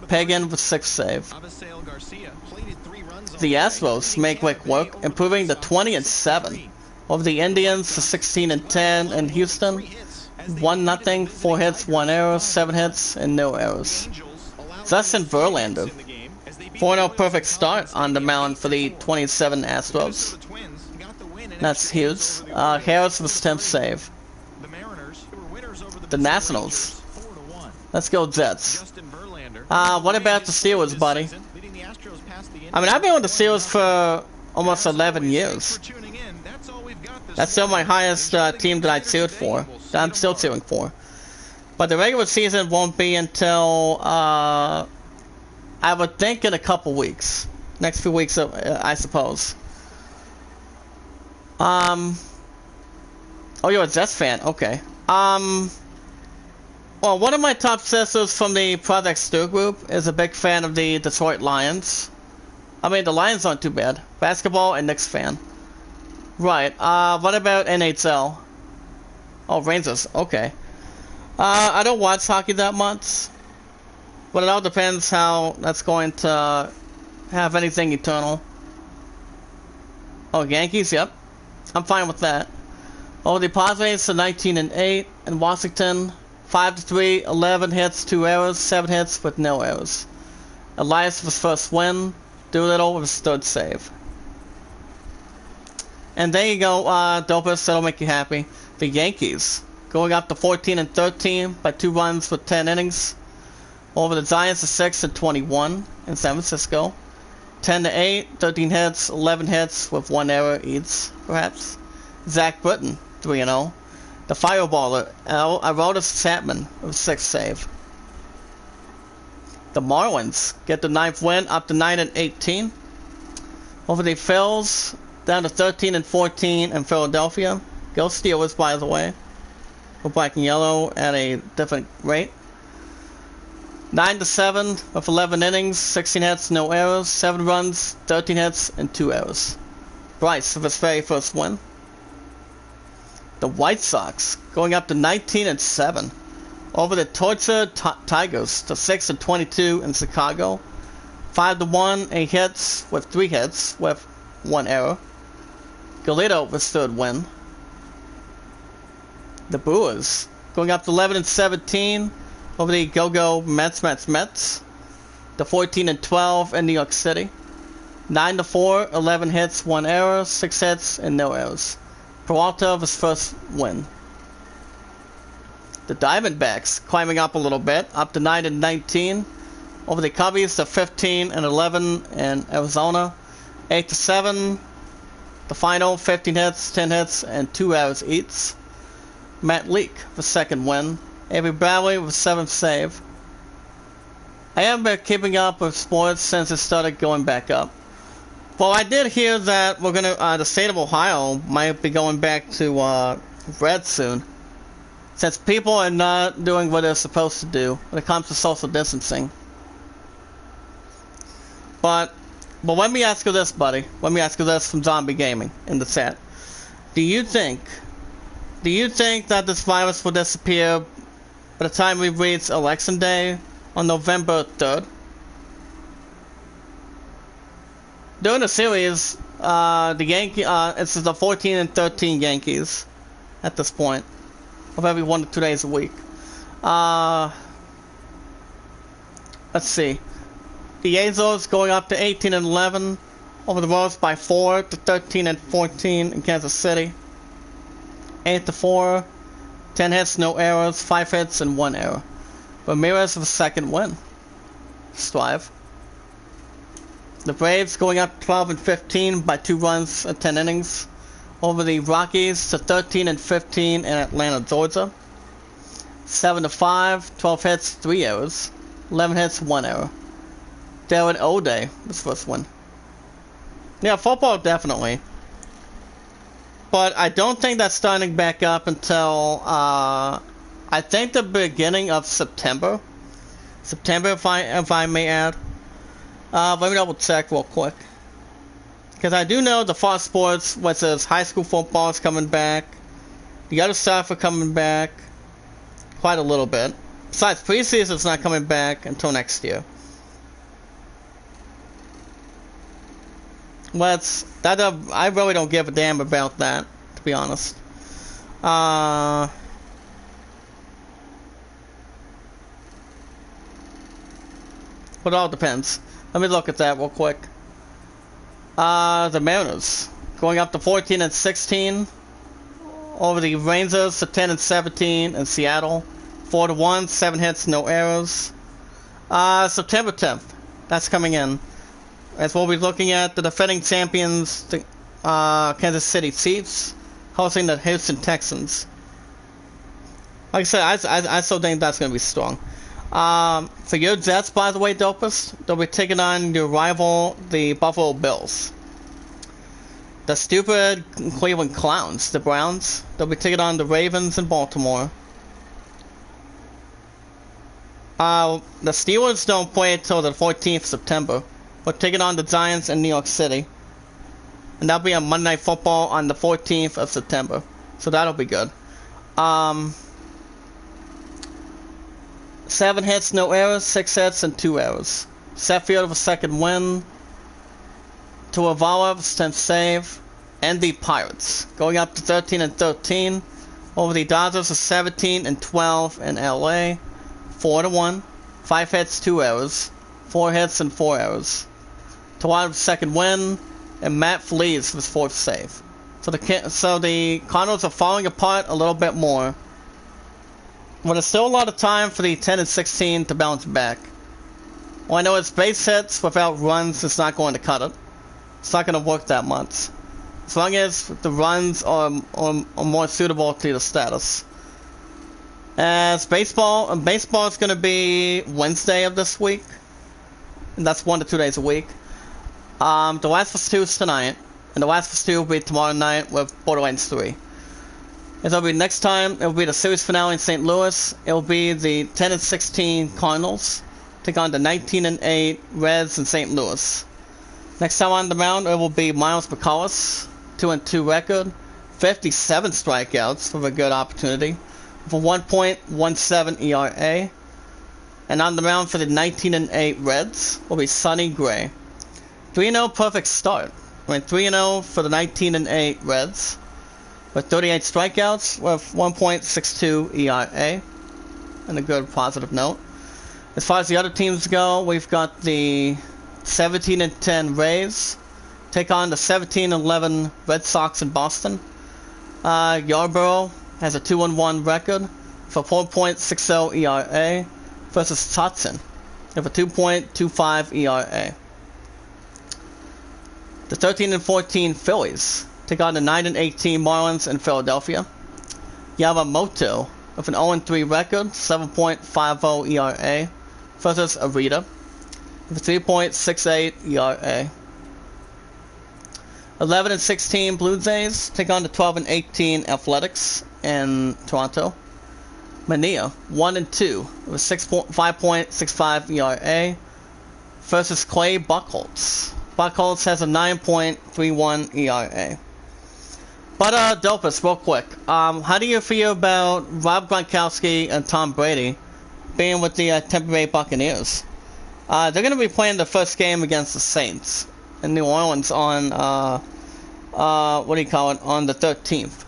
Pagan with sixth save. The Astros make quick work, improving to 20-7 over the Indians to 16-10 in Houston. 1-0, 4 hits, 1 error, 7 hits, and no errors. Justin Verlander, 4-0 perfect start on the mound for the 27 Astros. That's huge. Harris was 10th save. The Nationals. Let's go Jets. What about the Steelers, buddy? I mean, I've been with the Steelers for almost 11 years. That's still my highest team that I cheered for. That I'm still cheering for. But the regular season won't be until, I would think, in a couple weeks. Next few weeks, I suppose. Oh, you're a Jets fan? Okay. Well, one of my top sisters from the Project Stu group is a big fan of the Detroit Lions. I mean, the Lions aren't too bad. Basketball and Knicks fan. Right, what about NHL? Oh, Rangers, okay. I don't watch hockey that much. But it all depends how that's going to have anything eternal. Oh, Yankees, yep. I'm fine with that. Oh, the Padres to 19-8 in Washington. 5-3, 11 hits, 2 errors, 7 hits with no errors. Elias was first win. Doolittle was third save. And there you go, Dopus, that'll make you happy. The Yankees going up to 14-13 by 2 runs with 10 innings. Over the Giants to 6-21 in San Francisco. 10-8, 13 hits, 11 hits with 1 error each, perhaps. Zach Britton, 3-0. The fireballer, Aroldis Chapman, with 6th save. The Marlins get the 9th win, up to 9-18. Over the Phils, down to 13-14 in Philadelphia. Go Steelers, by the way. Go black and yellow at a different rate. 9-7 with 11 innings, 16 hits, no errors, 7 runs, 13 hits, and 2 errors. Bryce with his very first win. The White Sox going up to 19-7 over the tortured Tigers to 6-22 in Chicago. 5-1, 8 hits with 3 hits with 1 error. Galito with third win. The Brewers going up to 11-17 over the Go-Go Mets. The 14-12 in New York City. 9-4, 11 hits, 1 error, 6 hits, and no errors. Peralta of his first win. The Diamondbacks climbing up a little bit, up to 9-19. Over the Cubbies to 15-11 in Arizona. 8-7. The final 15 hits, 10 hits, and 2 errors each. Matt Leake for second win. Avery Bradley with 7th save. I haven't been keeping up with sports since it started going back up. Well, I did hear that we're gonna, the state of Ohio might be going back to red soon, since people are not doing what they're supposed to do when it comes to social distancing. But let me ask you this, buddy. Let me ask you this from Zombie Gaming in the chat. Do you think that this virus will disappear by the time we reach Election Day on November 3rd? During the series, the it's the 14-13 Yankees at this point, of every 1 to 2 days a week. Let's see. The Azores going up to 18-11 over the Royals by 4 to 13-14 in Kansas City. 8-4, 10 hits, no errors, 5 hits, and 1 error. Ramirez with a second win. Strive. The Braves going up 12-15 by 2 runs and 10 innings over the Rockies to 13-15 in Atlanta, Georgia. 7-5, 12 hits, 3 errors, 11 hits, 1 error. Darren O'Day was first win. Yeah, football definitely. But I don't think that's starting back up until I think the beginning of September. September, if I may add. Let me double check real quick. Because I do know the Fox Sports, which is high school football, is coming back. The other stuff are coming back quite a little bit. Besides, preseason's not coming back until next year. I really don't give a damn about that, to be honest. But it all depends. Let me look at that real quick. The Mariners going up to 14-16 over the Rangers to 10-17 in Seattle. 4-1, 7 hits, no errors. September 10th, that's coming in. As we'll be looking at the defending champions, the Kansas City Chiefs, hosting the Houston Texans. Like I said, I still think that's going to be strong. For your Jets, by the way, Dopus, they'll be taking on your rival, the Buffalo Bills. The stupid Cleveland Clowns, the Browns, they'll be taking on the Ravens in Baltimore. The Steelers don't play until the 14th of September. We're taking on the Giants in New York City. And that'll be on Monday Night Football on the 14th of September. So that'll be good. 7 hits, no errors, 6 hits, and 2 errors. Sheffield with a second win. Tuavala with 10th save. And the Pirates going up to 13-13 over the Dodgers of 17-12 in LA. 4-1, 5 hits, 2 errors, 4 hits and 4 errors. Tawada's second win, and Matt Flees was 4th save. So the Cardinals are falling apart a little bit more. But there's still a lot of time for the 10-16 to bounce back. Well, I know it's base hits without runs, it's not going to cut it. It's not going to work that much. As long as the runs are more suitable to the status. As baseball is going to be Wednesday of this week. And that's 1 to 2 days a week. The last of 2 is tonight. And the last of 2 will be tomorrow night with Borderlands 3. It'll be next time, it'll be the series finale in St. Louis. It'll be the 10-16 Cardinals. Take on the 19-8 Reds in St. Louis. Next time on the mound, it will be Miles McCullough. 2-2 record. 57 strikeouts with a good opportunity. For 1.17 ERA. And on the mound for the 19-8 Reds will be Sonny Gray. 3-0 perfect start. I mean 3-0 for the 19-8 Reds. With 38 strikeouts with 1.62 ERA. And a good positive note. As far as the other teams go, we've got the 17-10 Rays. Take on the 17-11 Red Sox in Boston. Yarborough has a 2-1 record for 4.60 ERA versus Totson with a 2.25 ERA. The 13-14 Phillies take on the 9-18 Marlins in Philadelphia. Yamamoto with an 0-3 record, 7.50 ERA versus Arita with a 3.68 ERA. 11-16 Blue Jays take on the 12-18 Athletics in Toronto. Mania 1-2 with 5.65 ERA versus Clay Buchholz. Buchholz has a 9.31 ERA. But Dopus, real quick, how do you feel about Rob Gronkowski and Tom Brady being with the Tampa Bay Buccaneers? They're going to be playing the first game against the Saints in New Orleans on on the 13th.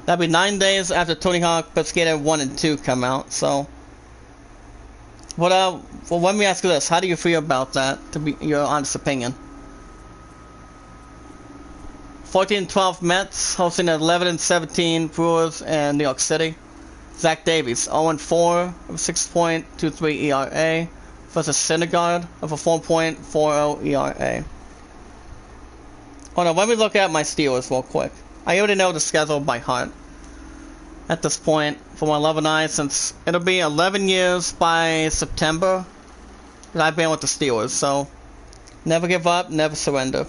That'll be 9 days after Tony Hawk Pro Skater 1 and 2 come out. So, well, let me ask you this: how do you feel about that? To be your honest opinion. 14-12 Mets hosting the 11-17 Brewers in New York City. Zach Davies 0-4 with 6.23 ERA versus Syndergaard of a 4.40 ERA. Hold on, let me look at my Steelers real quick. I already know the schedule by heart at this point for my 11 eyes, since it'll be 11 years by September that I've been with the Steelers. So never give up, never surrender.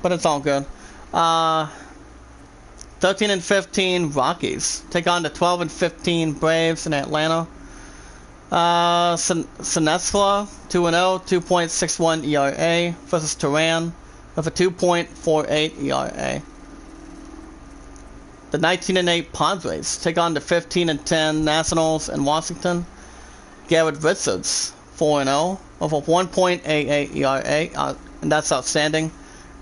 But it's all good. 13-15 Rockies take on the 12-15 Braves in Atlanta. Sinesla 2-0, 2.61 ERA versus Turan with a 2.48 ERA. the 19-8 Padres take on the 15-10 Nationals in Washington. Garrett Richards, 4-0, with a 1.88 ERA, and that's outstanding,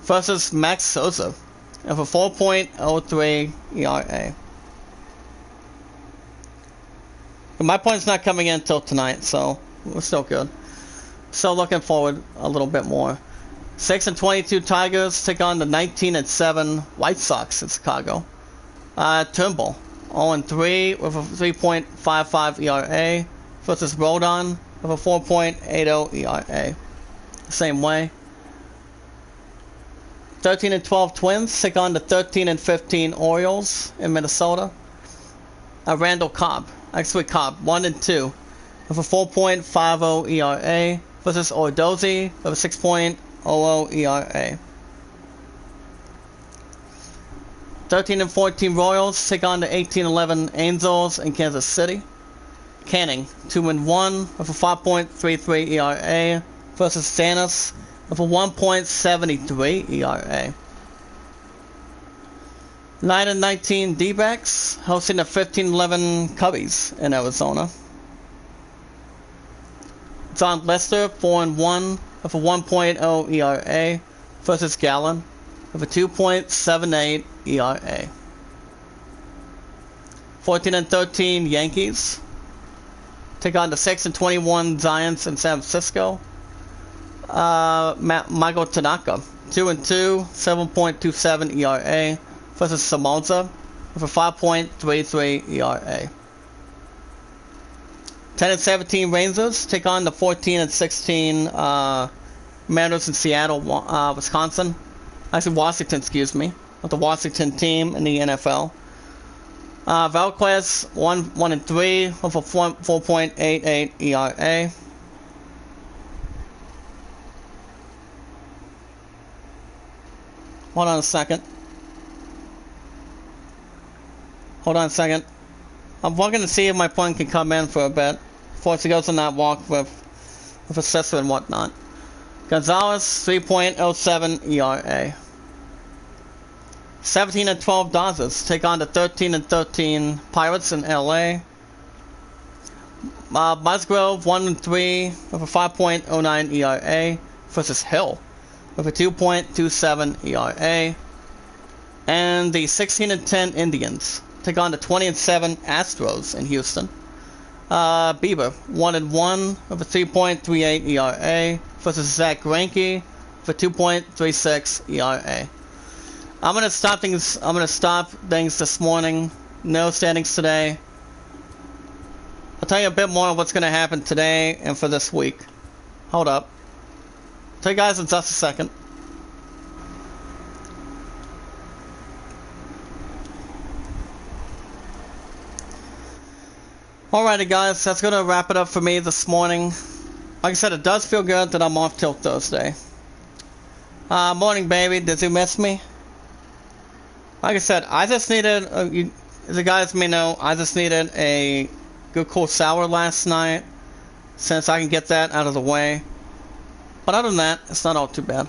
versus Max Scherzer, with a 4.03 ERA. My point's not coming in until tonight, so we're still good. Still looking forward a little bit more. 6-22 Tigers take on the 19-7 White Sox in Chicago. Turnbull, 0-3 with a 3.55 ERA, versus Rodon with a 4.80 ERA. Same way. 13-12 Twins take on the 13-15 Orioles in Minnesota. Randall Cobb, 1-2 with a 4.50 ERA, versus Ordozzi with a 6.00 ERA. 13-14 Royals take on the 18-11 Angels in Kansas City. Canning, 2-1 with a 5.33 ERA, versus Stannis with a 1.73 ERA. 9-19 D-backs hosting the 15-11 Cubbies in Arizona. John Lester, 4-1 with a 1.0 ERA, versus Gallen with a 2.78 ERA. 14-13 Yankees take on the 6-21 Giants in San Francisco. Michael Tanaka, 2-2, 7.27 ERA, versus Samonza with a 5.33 ERA. 10-17 Rangers take on the 14-16 Mariners in Seattle, Wisconsin. Actually, Washington, excuse me, with the Washington team in the NFL. Valquez, 1-3 with a 4.88 ERA. Hold on a second. I'm looking to see if my point can come in for a bit before she goes on that walk with a sister and whatnot. Gonzalez, 3.07 ERA. 17-12 Dodgers take on the 13-13 Pirates in LA. Musgrove, 1-3 with a 5.09 ERA, versus Hill with a 2.27 ERA. And the 16-10 Indians take on the 20-7 Astros in Houston. Bieber, 1-1 with a 3.38 ERA, versus Zach Greinke with a 2.36 ERA. I'm gonna stop things this morning. No standings today. I'll tell you a bit more of what's gonna happen today and for this week. Hold up. Tell you guys in just a second. Alrighty guys, that's gonna wrap it up for me this morning. Like I said, it does feel good that I'm off till Thursday. Morning baby, did you miss me? Like I said, I just needed, as the guys may know, I just needed a good cool sour last night, since I can get that out of the way. But other than that, it's not all too bad.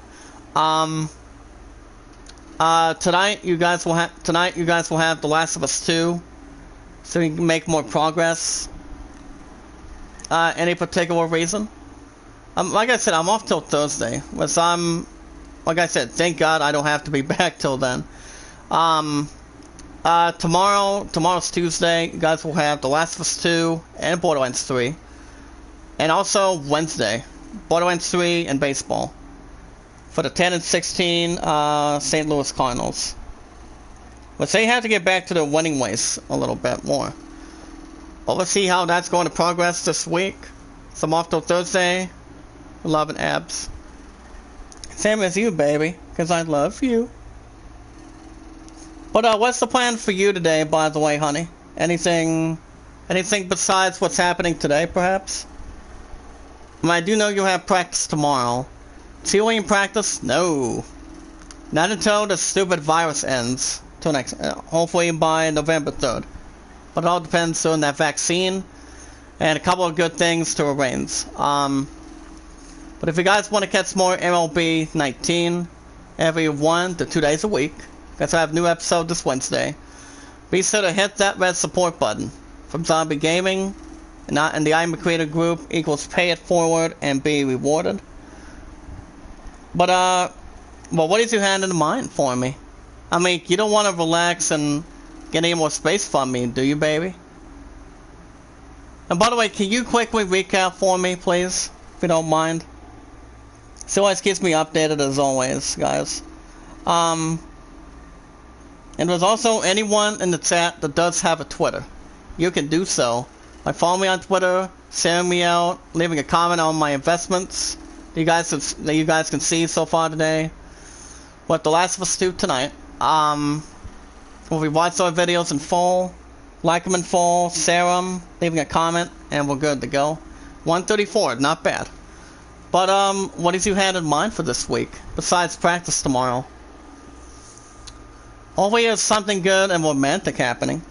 Tonight you guys will have The Last of Us 2, so you can make more progress. Any particular reason? Like I said, I'm off till Thursday, which like I said, thank God I don't have to be back till then. Tomorrow's Tuesday, you guys will have The Last of Us 2 and Borderlands 3. And also Wednesday, Borderlands 3 and baseball. For the 10-16 St. Louis Cardinals. But they have to get back to their winning ways a little bit more. But let's see how that's going to progress this week. So I'm off till Thursday. Love and abs. Same as you, baby, because I love you. But what's the plan for you today, by the way, honey? Anything besides what's happening today, perhaps? I do know you have practice tomorrow. Cheerleading practice? No. Not until the stupid virus ends. Till next, hopefully by November 3rd. But it all depends on that vaccine and a couple of good things to arrange. But if you guys want to catch more MLB 19 every 1 to 2 days a week, because I have a new episode this Wednesday. be sure to hit that red support button from Zombie Gaming, and the Iamacreator group equals Payitforward and be rewarded. But well, what did you have in mind for me? I mean, you don't want to relax and get any more space from me, do you, baby? And by the way, can you quickly recap for me, please, if you don't mind? It always keeps me updated as always, guys. And there's also anyone in the chat that does have a Twitter. You can do so by following me on Twitter, sharing me out, leaving a comment on my investments that you guys can see so far today. What The Last of Us 2 tonight. We'll be watching our videos in full, like them in full, share them, leaving a comment, and we're good to go. 134, not bad. But what did you have in mind for this week besides practice tomorrow? Hopefully there's something good and romantic happening.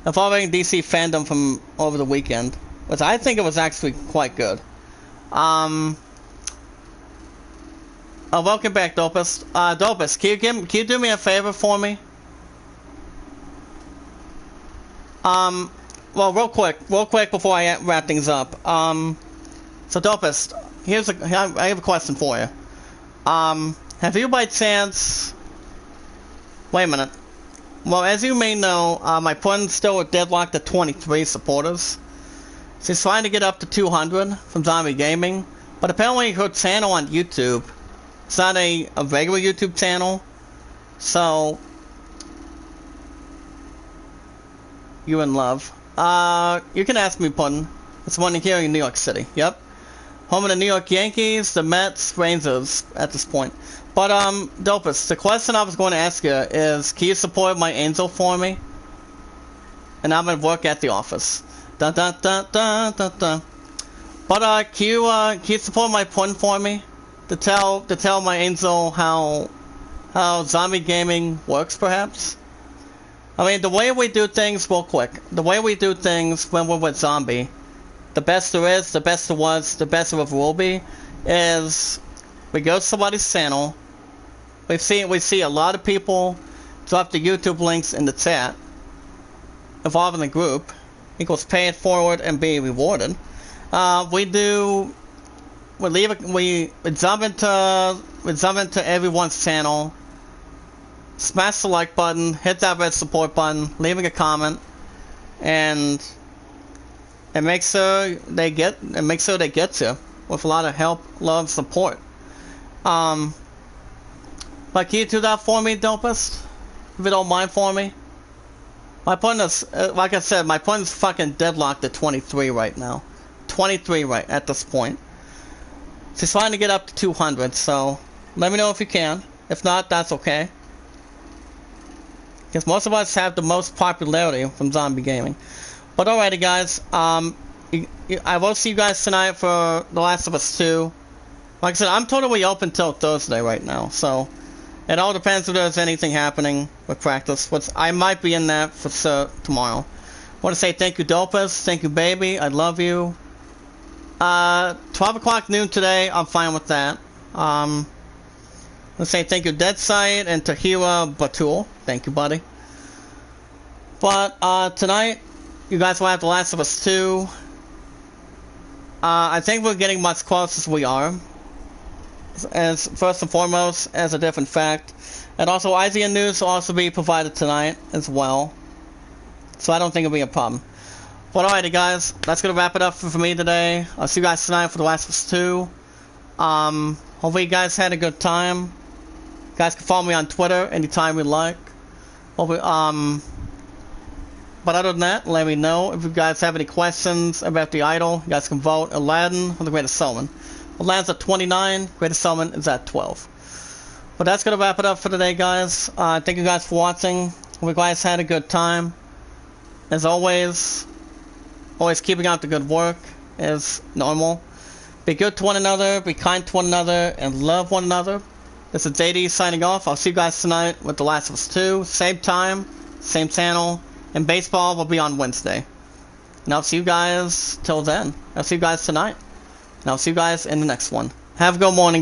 I'm following DC fandom from over the weekend, which I think it was actually quite good. Welcome back, Dopus. Dopus, can you do me a favor for me? Well, real quick before I wrap things up. So Dopus, I have a question for you. Have you by chance... Wait a minute. Well, as you may know, my friend's still at deadlocked at 23 supporters. She's trying to get up to 200 from Zombie Gaming, but apparently her channel on YouTube, it's not a regular YouTube channel, so... You're in love. You can ask me, Puddin'. It's one here in New York City, yep. Home of the New York Yankees, the Mets, Rangers at this point. But, Dopus, the question I was going to ask you is, can you support my angel for me? And I'm going to work at the office. Dun dun dun dun dun dun. But, can you support my Puddin' for me? To tell my angel how Zombie Gaming works, perhaps? I mean, the way we do things, real quick, the way we do things when we're with Zombie, the best there is, the best there was, the best there ever will be, is we go to somebody's channel, we see a lot of people drop the YouTube links in the chat, involving the group, equals pay it forward and be rewarded. We jump into everyone's channel, smash the like button, hit that red support button, leaving a comment, and make sure they get you with a lot of help, love, support. But can you do that for me, Dopus? If you don't mind for me. My point is, like I said, my point is fucking deadlocked at 23 right now. 23 right at this point. She's trying to get up to 200, so let me know if you can. If not, that's okay. Because most of us have the most popularity from Zombie Gaming. But alrighty, guys. I will see you guys tonight for The Last of Us 2. Like I said, I'm totally open till Thursday right now, so it all depends if there's anything happening with practice, which I might be in that for sure tomorrow. I want to say thank you, Dopus. Thank you, baby. I love you. 12 o'clock noon today, I'm fine with that. Let's say thank you, Deadsight, and Tahira Batul. Thank you, buddy. But tonight, you guys will have The Last of Us 2. I think we're getting much closer as we are. As first and foremost, as a different fact. And also, IGN News will also be provided tonight as well. So I don't think it'll be a problem. But alrighty, guys, that's gonna wrap it up for me today. I'll see you guys tonight for The Last of Us 2. Hopefully you guys had a good time. You guys can follow me on Twitter anytime you like. Hopefully, but other than that, let me know if you guys have any questions about the idol. You guys can vote Aladdin or the Greatest Showman. Aladdin's at 29, Greatest Showman is at 12. But that's gonna wrap it up for today, guys. Thank you guys for watching. Hope you guys had a good time. As always keeping out the good work as normal. Be good to one another, be kind to one another, and love one another. This is JD signing off. I'll see you guys tonight with The Last of Us 2. Same time, same channel, and baseball will be on Wednesday. And I'll see you guys till then. I'll see you guys tonight. And I'll see you guys in the next one. Have a good morning, guys.